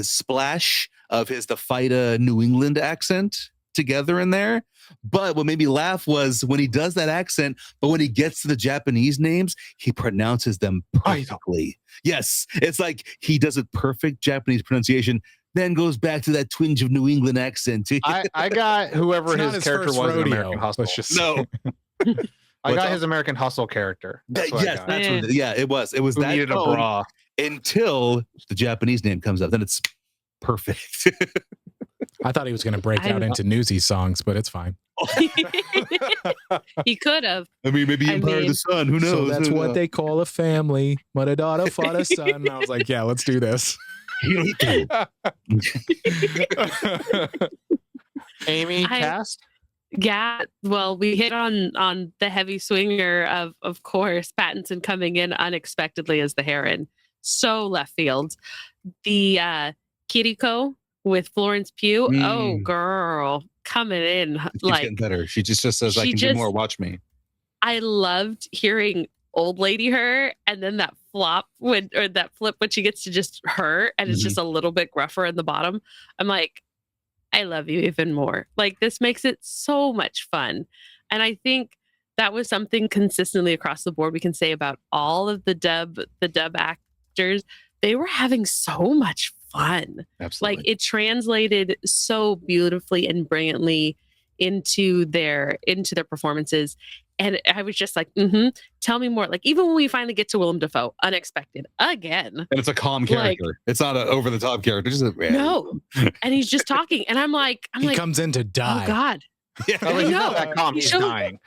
splash of his the Fida New England accent together in there. But what made me laugh was when he does that accent, but when he gets to the Japanese names, he pronounces them perfectly. Yes, it's like he does it perfect Japanese pronunciation, then goes back to that twinge of New England accent. I got whoever his character was in American Hustle. No. I got his American Hustle character. That's what it was. It was Who that needed a tone bra until the Japanese name comes up. Then it's perfect. I thought he was going to break out into Newsy songs, but it's fine. He could have. I mean, maybe Empire of the Sun. Who knows? So that's what they call a family. Mother, daughter, father, son. And I was like, yeah, let's do this. Amy, cast? Yeah, well, we hit on the heavy swinger of course, Pattinson coming in unexpectedly as the Heron. So left field. The Kiriko with Florence Pugh. Oh, girl, coming in like getting better. She just says, "I can do more. Watch me." I loved hearing old lady her, and then that flip when she gets to just her, and it's just a little bit gruffer in the bottom. I'm like, I love you even more. Like, this makes it so much fun. And I think that was something consistently across the board we can say about all of the dub actors. They were having so much fun. Absolutely. Like, it translated so beautifully and brilliantly into their performances. And I was just like, tell me more. Like, even when we finally get to Willem Dafoe, unexpected again. And it's a calm character. Like, it's not an over-the-top character. Just no. And he's just talking. And I'm like, he comes in to die. Oh, God. Yeah, he's not that calm. He's dying.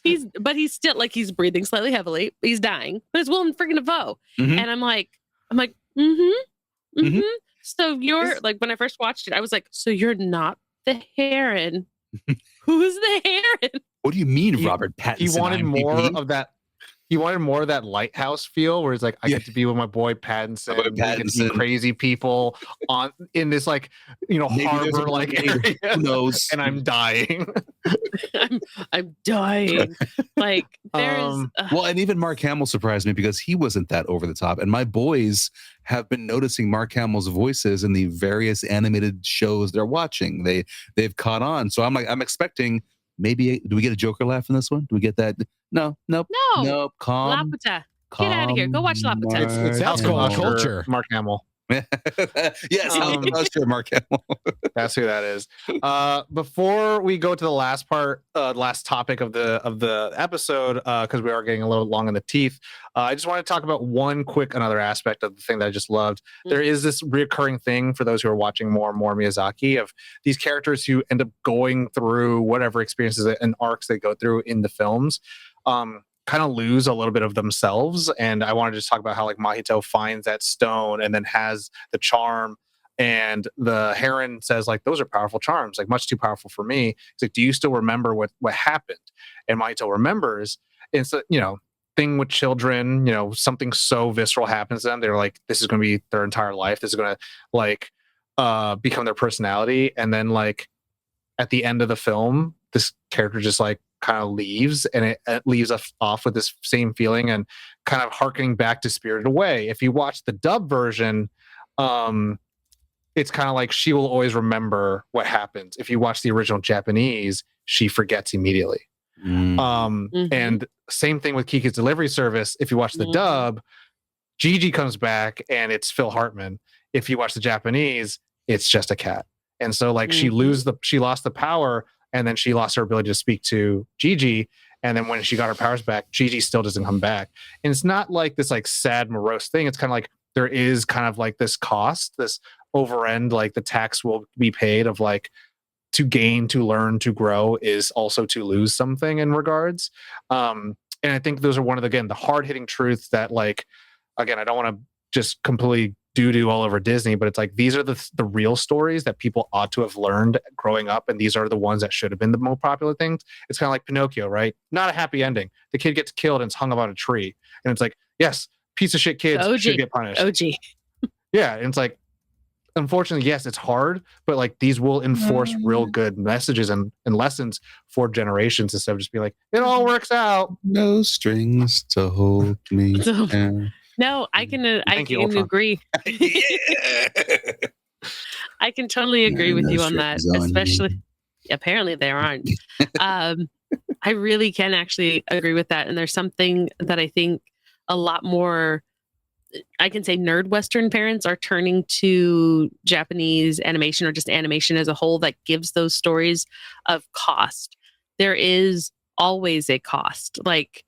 He's still like, he's breathing slightly heavily. He's dying. But it's Willem freaking Dafoe. And I'm like, So you're like, when I first watched it, I was like, so you're not the Heron. Who's the Heron? What do you mean, Robert Pattinson? He wanted more of that. He wanted more of that Lighthouse feel, where it's like, I get to be with my boy Pattinson. We get to see crazy people in this, like, harbor like area. Who knows? And I'm dying. I'm dying. Like, there's well, and even Mark Hamill surprised me because he wasn't that over the top. And my boys have been noticing Mark Hamill's voices in the various animated shows they're watching. They've caught on. So I'm expecting. Maybe do we get a Joker laugh in this one? Do we get that? Nope. Calm. Laputa. Get out of here. Go watch Laputa. It's house called Culture. Mark Hamill. Yes, sure, Mark Hamill. That's who that is. Before we go to the last part, last topic of the episode, because we are getting a little long in the teeth, I just want to talk about another aspect of the thing that I just loved. There is this reoccurring thing for those who are watching more and more Miyazaki of these characters who end up going through whatever experiences and arcs they go through in the films. Kind of lose a little bit of themselves. And I want to just talk about how like Mahito finds that stone and then has the charm, and the Heron says like, those are powerful charms, like much too powerful for me. He's like, do you still remember what happened? And Mahito remembers. It's a thing with children, something so visceral happens to them. They're like, this is going to be their entire life. This is going to like become their personality. And then like at the end of the film, this character just like kind of leaves, and it leaves us off with this same feeling and kind of harkening back to Spirited Away. If you watch the dub version, it's kind of like she will always remember what happens. If you watch the original Japanese, she forgets immediately. And same thing with Kiki's Delivery Service. If you watch the dub, Gigi comes back and it's Phil Hartman. If you watch the Japanese, it's just a cat. And so like she lost the power, and then she lost her ability to speak to Gigi. And then when she got her powers back, Gigi still doesn't come back. And it's not like this like sad, morose thing. It's kind of like there is kind of like this cost, this over end, like the tax will be paid of like to gain, to learn, to grow is also to lose something in regards. And I think those are one of the hard hitting truths that like, again, I don't want to just completely doo-doo all over Disney, but it's like these are the real stories that people ought to have learned growing up, and these are the ones that should have been the more popular things. It's kind of like Pinocchio, right? Not a happy ending. The kid gets killed and it's hung up on a tree, and it's like, yes, piece of shit kids should get punished. OG. Yeah, and it's like, unfortunately, yes, it's hard, but like these will enforce real good messages and lessons for generations instead of just being like, it all works out. No strings to hold me down. No, I can Thank you, Ultron. agree. I can totally agree with No you on that, strings on especially you. apparently there aren't. I really can actually agree with that. And there's something that I think a lot more, I can say nerd Western parents are turning to Japanese animation or just animation as a whole that gives those stories of cost. There is always a cost. Like,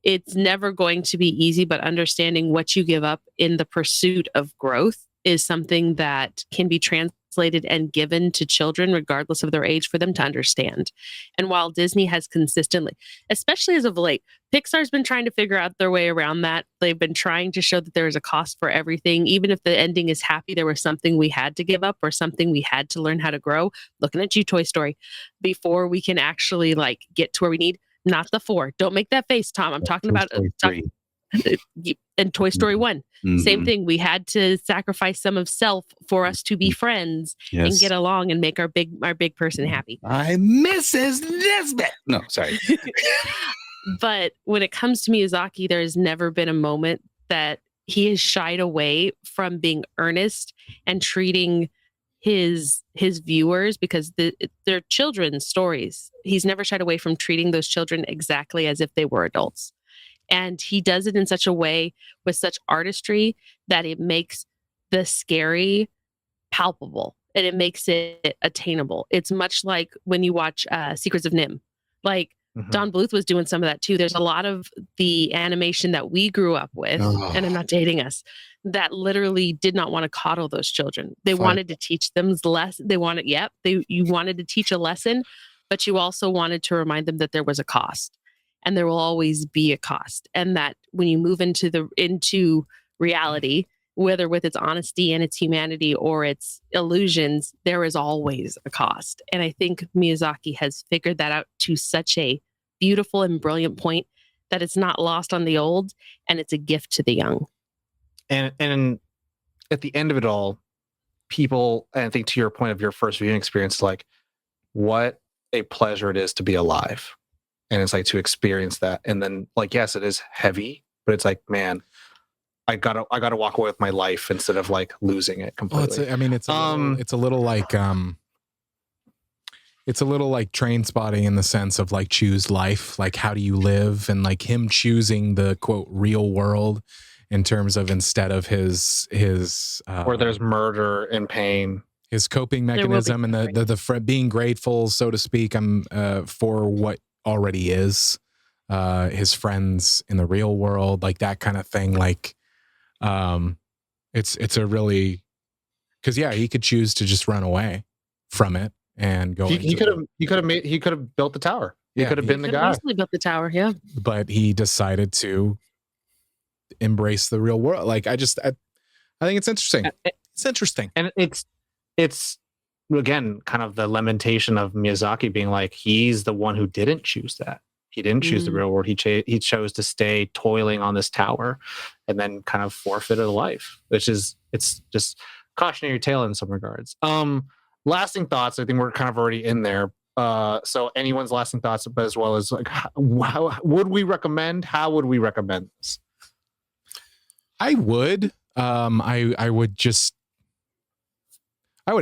it's never going to be easy, but understanding what you give up in the pursuit of growth is something that can be translated and given to children, regardless of their age, for them to understand. And while Disney has consistently, especially as of late, Pixar's been trying to figure out their way around that. They've been trying to show that there is a cost for everything. Even if the ending is happy, there was something we had to give up or something we had to learn how to grow. Looking at you, Toy Story, before we can actually like get to where we need. Not the 4. Don't make that face, Tom. I'm talking about and Toy Story 1. Same thing. We had to sacrifice some of self for us to be friends and get along and make our big person happy. I'm Mrs. Nesbit. No, sorry. But when it comes to Miyazaki, there has never been a moment that he has shied away from being earnest and treating his viewers, because they're children's stories. He's never shied away from treating those children exactly as if they were adults. And he does it in such a way with such artistry that it makes the scary palpable and it makes it attainable. It's much like when you watch Secrets of Nim. Like, Don Bluth was doing some of that too. There's a lot of the animation that we grew up with, and I'm not dating us, that literally did not want to coddle those children. They wanted to teach them less. You wanted to teach a lesson, but you also wanted to remind them that there was a cost, and there will always be a cost. And that when you move into reality, whether with its honesty and its humanity or its illusions, there is always a cost. And I think Miyazaki has figured that out to such a beautiful and brilliant point that it's not lost on the old, and it's a gift to the young. And at the end of it all, people, and I think to your point of your first viewing experience, like, what a pleasure it is to be alive. And it's like to experience that. And then, like, yes, it is heavy, but it's like, man, I gotta walk away with my life instead of like losing it completely. Well, it's a little like Train Spotting in the sense of like choose life, like how do you live, and like him choosing the quote real world in terms of instead of his where there's murder and pain, his coping mechanism and the being grateful, so to speak, for what already is, his friends in the real world, like that kind of thing. Like, it's a really, because he could choose to just run away from it and go. He could have built the tower. He could have been the guy. Easily built the tower, yeah. But he decided to embrace the real world. Like, I think it's interesting. It's interesting, and it's again kind of the lamentation of Miyazaki being like, he's the one who didn't choose that. He didn't choose the real world. He chose to stay toiling on this tower, and then kind of forfeited a life, it's just cautionary tale in some regards. Lasting thoughts. I think we're kind of already in there. So anyone's lasting thoughts, but as well as like, how would we recommend this? I would. I would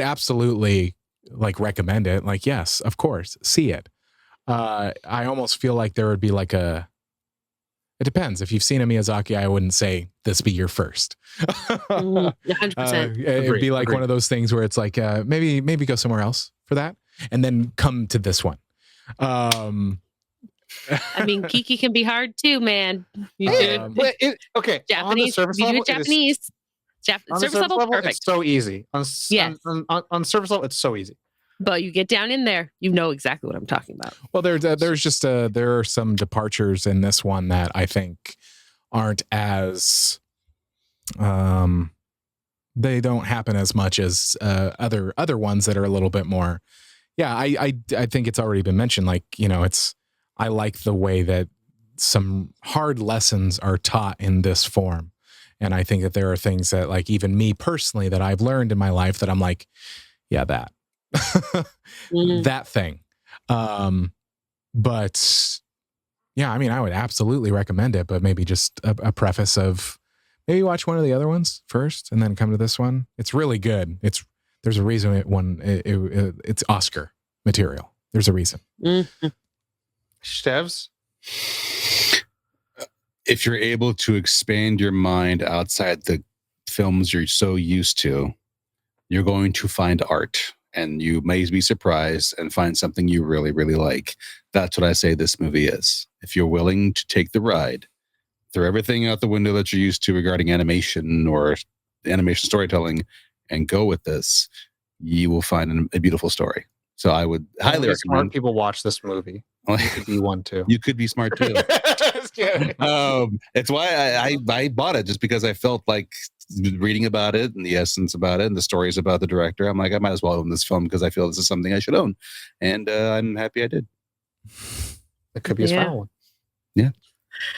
absolutely like recommend it. Like, yes, of course, see it. I almost feel like there would be like it depends. If you've seen a Miyazaki, I wouldn't say this be your first. 100%. It'd be like one of those things where it's like, maybe go somewhere else for that and then come to this one. I mean, Kiki can be hard too, man. Okay. Japanese. On the surface level, Japanese. Surface level, perfect. It's so easy. On surface level, it's so easy. But you get down in there, you know exactly what I'm talking about. Well, there are some departures in this one that I think aren't as, they don't happen as much as other ones that are a little bit more. Yeah, I think it's already been mentioned. Like, I like the way that some hard lessons are taught in this form, And I think that there are things that, like, even me personally, that I've learned in my life that I'm like, yeah, that that thing. But yeah, I mean, I would absolutely recommend it, but maybe just a preface of maybe watch one of the other ones first and then come to this one. It's really good. There's a reason it's Oscar material. There's a reason. Steves? If you're able to expand your mind outside the films you're so used to, you're going to find art, and you may be surprised and find something you really, really like. That's what I say this movie is. If you're willing to take the ride, throw everything out the window that you're used to regarding animation or animation storytelling, and go with this, you will find a beautiful story. So I would highly recommend. Smart people watch this movie. You could be one too. You could be smart too. It's why I bought it, just because I felt like reading about it and the essence about it and the stories about the director. I'm like, I might as well own this film because I feel this is something I should own, and I'm happy I did. It could be a smart one. Yeah,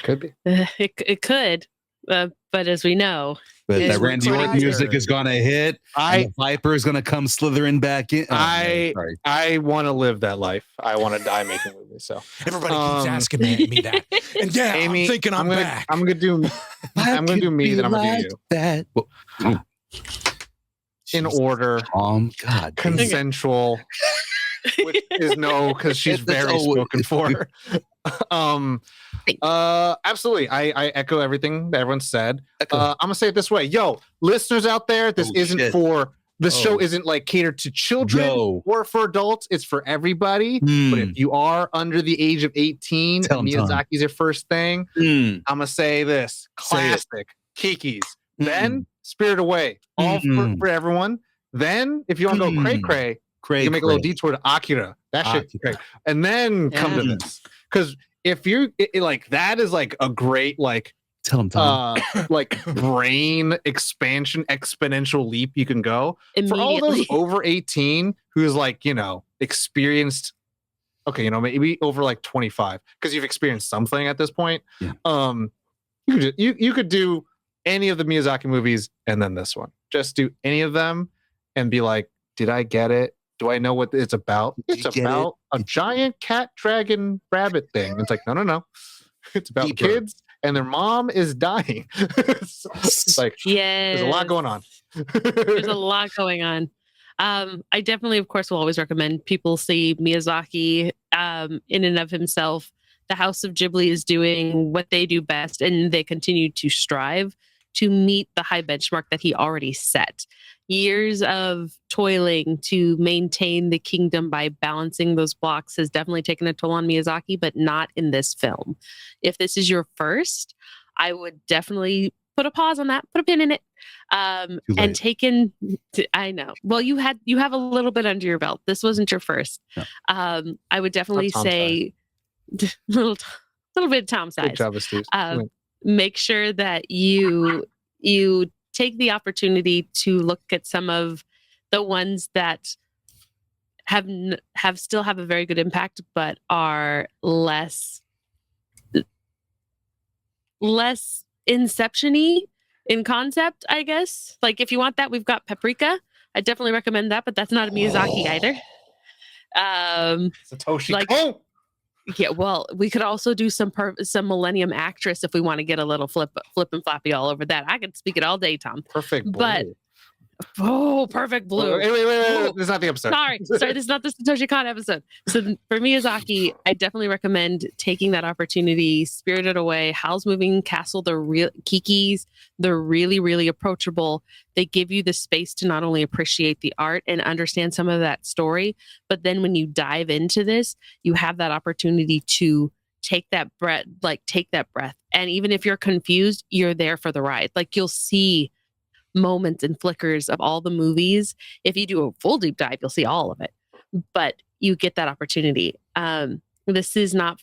could be. It could, but as we know, that Randy Orton music is gonna hit. And the Viper is gonna come slithering back in. I want to live that life. I want to die making movies. So everybody keeps asking me that, and yeah, Amy, I'm thinking I'm back. I'm gonna do me. Then I'm gonna do you. That in order. God, consensual. Which is no, because she's very spoken for. Absolutely. I echo everything that everyone said. I'm gonna say it this way. Yo, listeners out there, this isn't for the show isn't like catered to children or for adults. It's for everybody. But if you are under the age of 18 and Miyazaki's your first thing, I'm gonna say this. Classic. Kiki's. Then Spirit Away. All for everyone. Then if you want to go cray-cray, you can make a little detour to Akira. That shit's great. And then come to this. Because if you like, that is like a great like like brain expansion exponential leap you can go. For all those over 18 who's like, experienced, maybe over like 25, because you've experienced something at this point. You could do any of the Miyazaki movies and then this one. Just do any of them and be like, did I get it? Do I know what it's about? It's about a giant cat, dragon, rabbit thing. It's like, no. It's about kids and their mom is dying. It's like, there's a lot going on. There's a lot going on. I definitely, of course, will always recommend people see Miyazaki in and of himself. The House of Ghibli is doing what they do best, and they continue to strive to meet the high benchmark that he already set. Years of toiling to maintain the kingdom by balancing those blocks has definitely taken a toll on Miyazaki, but not in this film. If this is your first, I would definitely put a pause on that, put a pin in it, and take in. I know. Well, you have a little bit under your belt. This wasn't your first. No. I would definitely say little bit of Tom size. Good job, Esteves. Make sure that you take the opportunity to look at some of the ones that still have a very good impact, but are less Inception-y in concept, I guess. Like, if you want that, we've got Paprika. I definitely recommend that, but that's not a Miyazaki either. Satoshi Kon. Yeah, well, we could also do some Millennium Actress if we want to get a little flip and floppy all over that. I could speak it all day, Tom. Perfect Blue. But Perfect Blue. Wait. This is not the episode. Sorry, this is not the Satoshi Kon episode. So for Miyazaki, I definitely recommend taking that opportunity. Spirited Away, Howl's Moving Castle, the real Kiki's, they're really, really approachable. They give you the space to not only appreciate the art and understand some of that story, but then when you dive into this, you have that opportunity to take that breath. And even if you're confused, you're there for the ride. Like, you'll see moments and flickers of all the movies. If you do a full deep dive, you'll see all of it, but you get that opportunity. This is not,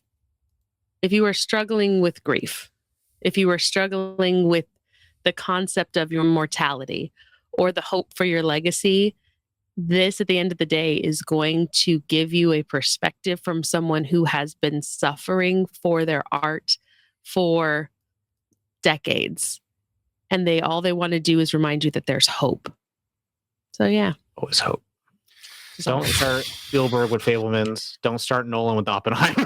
if you are struggling with grief, if you are struggling with the concept of your mortality or the hope for your legacy, this at the end of the day is going to give you a perspective from someone who has been suffering for their art for decades. and all they want to do is remind you that there's hope. So yeah, always hope. Don't start Spielberg with Fablemans. Don't start Nolan with Oppenheimer.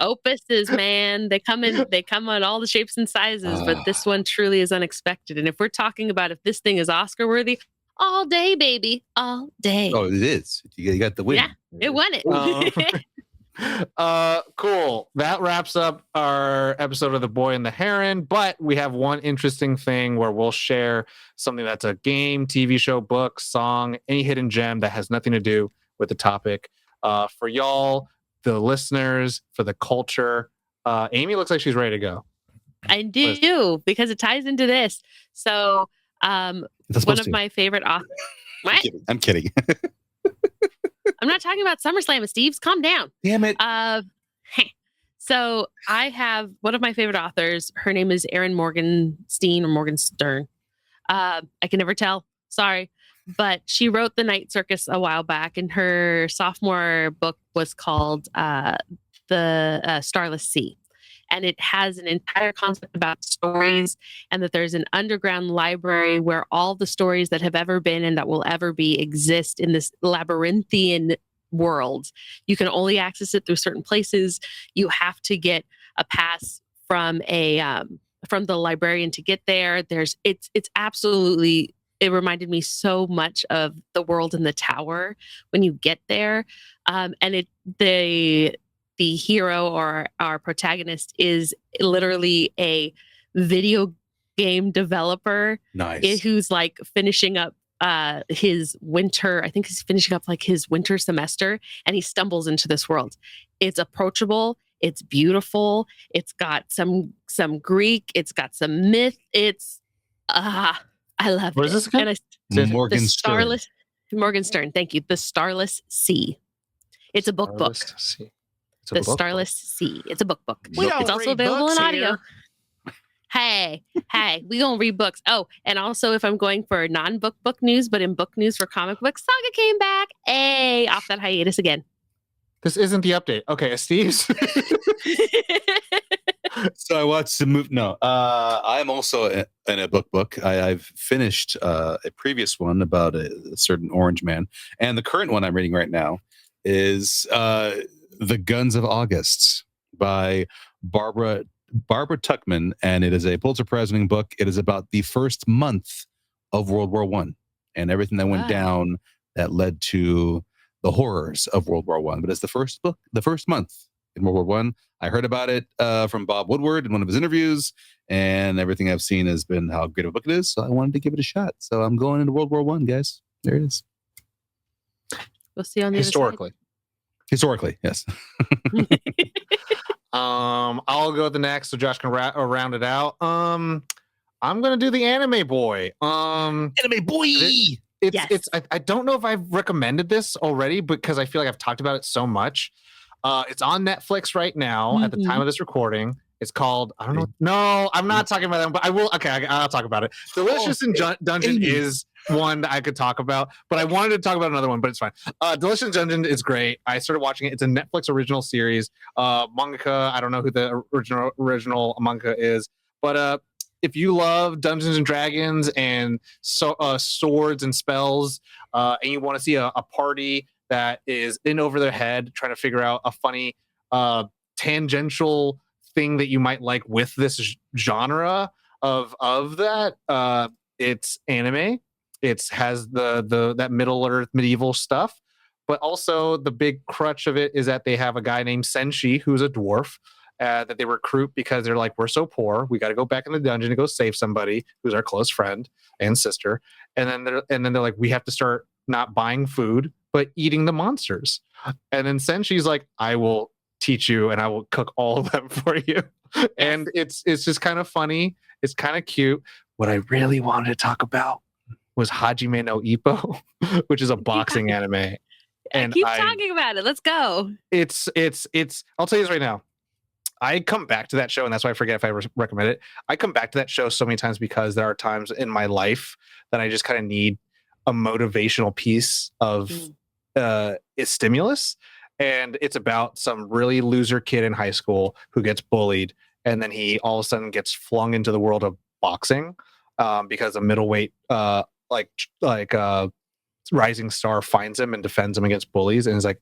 Opuses, man, they come in all the shapes and sizes, but this one truly is unexpected. And if we're talking about if this thing is Oscar worthy, all day, baby, all day. Oh, it is. You got the win. Yeah, it won it. Cool. That wraps up our episode of The Boy and the Heron, but we have one interesting thing where we'll share something that's a game, TV show, book, song, any hidden gem that has nothing to do with the topic. For y'all, the listeners, for the culture. Amy looks like she's ready to go. I do, because it ties into this. So one of my favorite authors. What? I'm kidding. I'm not talking about SummerSlam, Esteves. Calm down. Damn it. So I have one of my favorite authors. Her name is Erin Morgenstein or Morgenstern. I can never tell. Sorry. But she wrote The Night Circus a while back, and her sophomore book was called The Starless Sea. And it has an entire concept about stories, and that there's an underground library where all the stories that have ever been and that will ever be exist in this labyrinthian world. You can only access it through certain places. You have to get a pass from the librarian to get there. It's absolutely. It reminded me so much of The World in the Tower when you get there, and the hero or our protagonist is literally a video game developer. Nice. Who's like finishing up his winter. I think he's finishing up like his winter semester, and he stumbles into this world. It's approachable. It's beautiful. It's got some Greek. It's got some myth. It's I love it. What is this again? Morgenstern. Thank you. The Starless Sea. It's a book. The Starless Sea. It's a book. It's also available in audio. Hey, we gonna read books. Oh, and also if I'm going for non-book news, but in book news for comic books, Saga came back. Hey, off that hiatus again. This isn't the update. Okay, Esteves. So I watched the movie. No, I'm also in a book. I've finished a previous one about a certain orange man, and the current one I'm reading right now is The Guns of August by Barbara Tuchman, and it is a Pulitzer Prize-winning book. It is about the first month of World War I and everything that went down that led to the horrors of World War I. But it's the first month in World War I. I heard about it from Bob Woodward in one of his interviews, and everything I've seen has been how great a book it is. So I wanted to give it a shot. So I'm going into World War I, guys. There it is. We'll see on the Historically, yes. I'll go with the next so Josh can round it out. I'm gonna do the Anime Boy. Anime Boy. I don't know if I've recommended this already because I feel like I've talked about it so much. It's on Netflix right now at the time of this recording. It's called, I don't know. No, I'm not talking about them, but I will. Okay, I'll talk about it. Delicious in Dungeon is one that I could talk about, but I wanted to talk about another one, but it's fine. Delicious Dungeon is great. I started watching it. It's a Netflix original series. Mangaka, I don't know who the original manga is, but if you love Dungeons and Dragons and swords and spells, and you want to see a party that is in over their head trying to figure out a funny tangential thing that you might like with this genre of that, it's anime. It has that Middle Earth medieval stuff, but also the big crutch of it is that they have a guy named Senshi who's a dwarf that they recruit because they're like, we're so poor, we got to go back in the dungeon to go save somebody who's our close friend and sister, and then they're like, we have to start not buying food but eating the monsters. And then Senshi's like, I will teach you and I will cook all of them for you. And it's just kind of funny. It's kind of cute. What I really wanted to talk about was Hajime no Ippo, which is a boxing anime. And keep talking about it. Let's go. It's I'll tell you this right now. I come back to that show, and that's why I forget if I recommend it. I come back to that show so many times because there are times in my life that I just kind of need a motivational piece of stimulus. And it's about some really loser kid in high school who gets bullied and then he all of a sudden gets flung into the world of boxing because a middleweight rising star finds him and defends him against bullies, and he's like,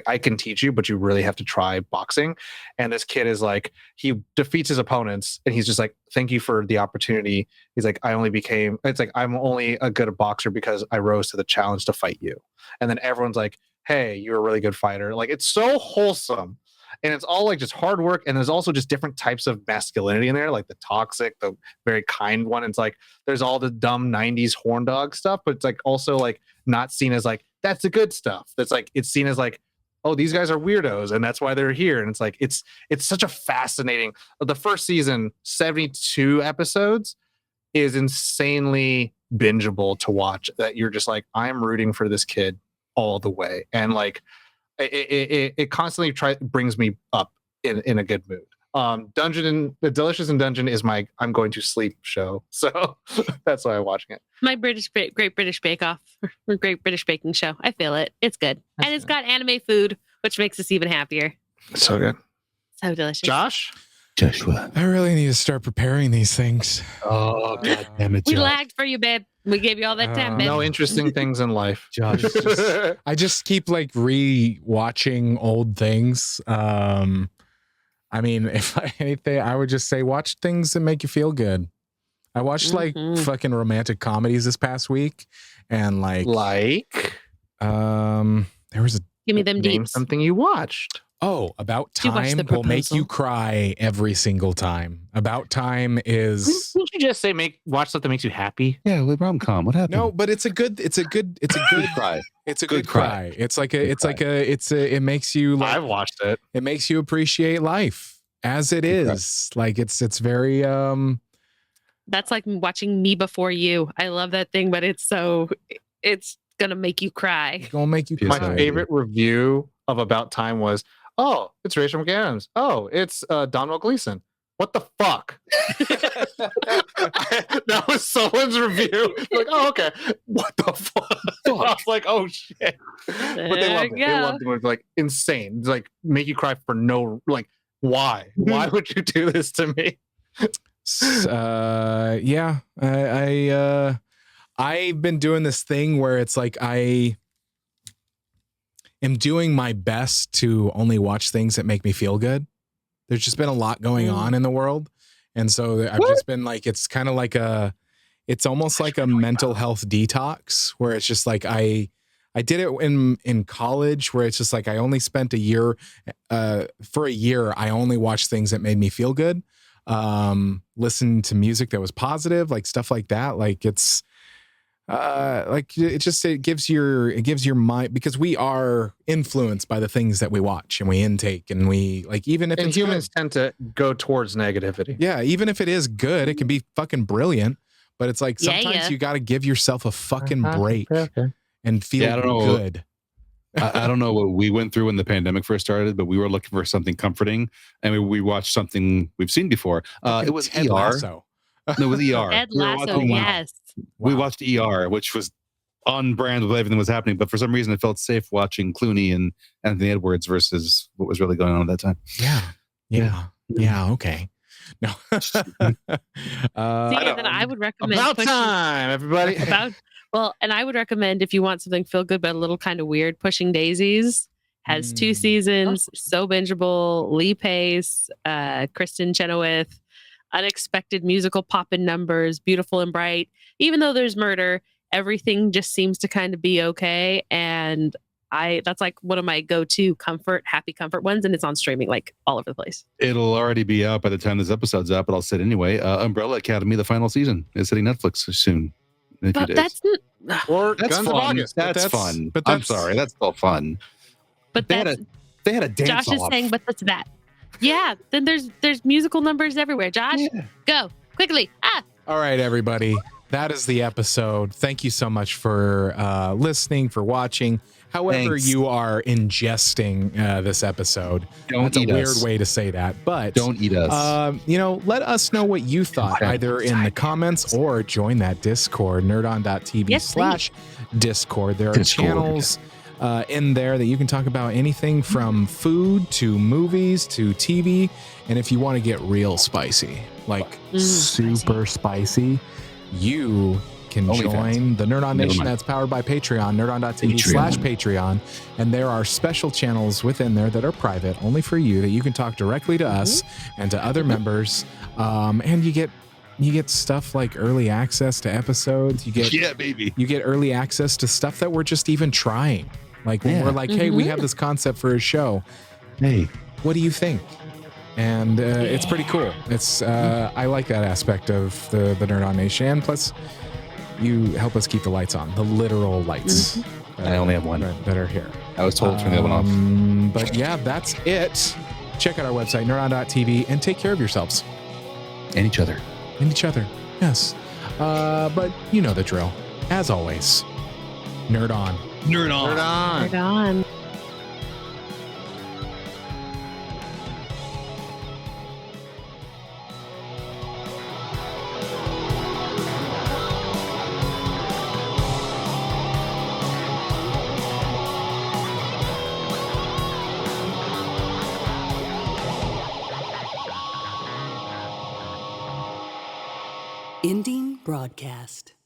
I can teach you, but you really have to try boxing. And this kid is like, he defeats his opponents, and he's just like, thank you for the opportunity. He's like, I'm only a good boxer because I rose to the challenge to fight you. And then everyone's like, hey, you're a really good fighter. Like, it's so wholesome. And it's all like just hard work. And there's also just different types of masculinity in there, like the toxic, the very kind one. It's like, there's all the dumb 90s horn dog stuff, but it's like also like not seen as like, that's the good stuff. That's like, it's seen as like, oh, these guys are weirdos and that's why they're here. And it's like, it's such a fascinating, the first season, 72 episodes, is insanely bingeable to watch, that you're just like, I'm rooting for this kid all the way. And like, it constantly brings me up in a good mood. The Delicious in Dungeon is my I'm going to sleep show, so that's why I'm watching it. My Great British Bake Off or Great British Baking Show. I feel it. It's good, and it's got anime food, which makes us even happier. So good, so delicious. Joshua, I really need to start preparing these things. Oh god damn it, We Josh. lagged for you, babe. We gave you all that time, babe. No interesting things in life. Josh. I just keep like re-watching old things. I mean, anything, I would just say watch things that make you feel good. I watched like fucking romantic comedies this past week, and there was a Give me them name deeps. something you watched. About Did you watch Time The will make Proposal? you cry every single time. About Time is Didn't you just say watch something that makes you happy? Yeah, with rom-com. What happened? no, but it's a good cry. It's a Good good cry. It makes you like, I've watched it. it makes you appreciate life as it is. Like it's very That's like watching Me Before You. I love that thing, but it's gonna make you cry. gonna make you My cry. favorite review of About Time was, oh, it's Rachel McAdams. Oh, it's Donald Gleason. What the fuck? That was someone's review. Like, oh, okay. What the fuck? I was like, oh shit. But they loved it. They loved the movie. Like, insane. It's like make you cry for no, like, why? Why would you do this to me? Yeah, I've been doing this thing where it's like I am doing my best to only watch things that make me feel good. There's just been a lot going on in the world, and so I've just been like, it's kind of like it's almost like a mental health detox, where it's just like I did it in college, where it's just like I only spent a year for a year I only watched things that made me feel good. Listen to music that was positive, like stuff like that. Like it's it gives your mind, because we are influenced by the things that we watch and we intake, and we like, even if humans tend to go towards negativity. Yeah, even if it is good, it can be fucking brilliant, but it's like sometimes you got to give yourself a fucking break and feel good. I don't know what we went through when the pandemic first started, but we were looking for something comforting, and we watched something we've seen before. It was Ted ER. Lasso. No, it was ER. Ted Lasso, yes. We watched ER, which was on brand with everything that was happening, but for some reason it felt safe watching Clooney and Anthony Edwards versus what was really going on at that time. Yeah. Okay. No. And then I would recommend About Time, everybody. And I would recommend, if you want something feel good but a little kind of weird, Pushing Daisies has 2 seasons, so bingeable. Lee Pace, Kristen Chenoweth, unexpected musical pop-in numbers, beautiful and bright. Even though there's murder, everything just seems to kind of be okay. And that's like one of my go-to happy comfort ones, and it's on streaming like all over the place. It'll already be out by the time this episode's out, but I'll say it anyway. Umbrella Academy, the final season, is hitting Netflix soon. But that's Or that's Guns of fun. August. That's fun. but I'm sorry, that's still fun. but They that's had a dance Josh is off. saying, but that's that. Yeah, then there's musical numbers everywhere. Josh, go quickly. All right, everybody. That is the episode. Thank you so much for listening, for watching. However Thanks. you are ingesting this episode. Don't That's eat a weird us. way to say that, but Don't eat us. let us know what you thought, Okay. either in the comments or join that Discord, nerdon.tv Yes, /Discord. There are Discord. channels in there that you can talk about anything from food to movies to TV. And if you want to get real spicy, like super spicy, you can join the Nerd On Nation that's powered by Patreon, nerdon.tv/Patreon. And there are special channels within there that are private, only for you, that you can talk directly to us and to other members. And you get stuff like early access to episodes. You get early access to stuff that we're just even trying. Like when we're like, hey, we have this concept for a show. Hey, what do you think? And it's pretty cool. It's I like that aspect of the Nerd On Nation. And plus, you help us keep the lights on, the literal lights. I only have one that are here. I was told to turn the other one off. But yeah, that's it. Check out our website, nerdon.tv, and take care of yourselves. And each other. Yes. But you know the drill. As always, nerd on. Nerd on. Nerd on. Nerd on. Ending broadcast.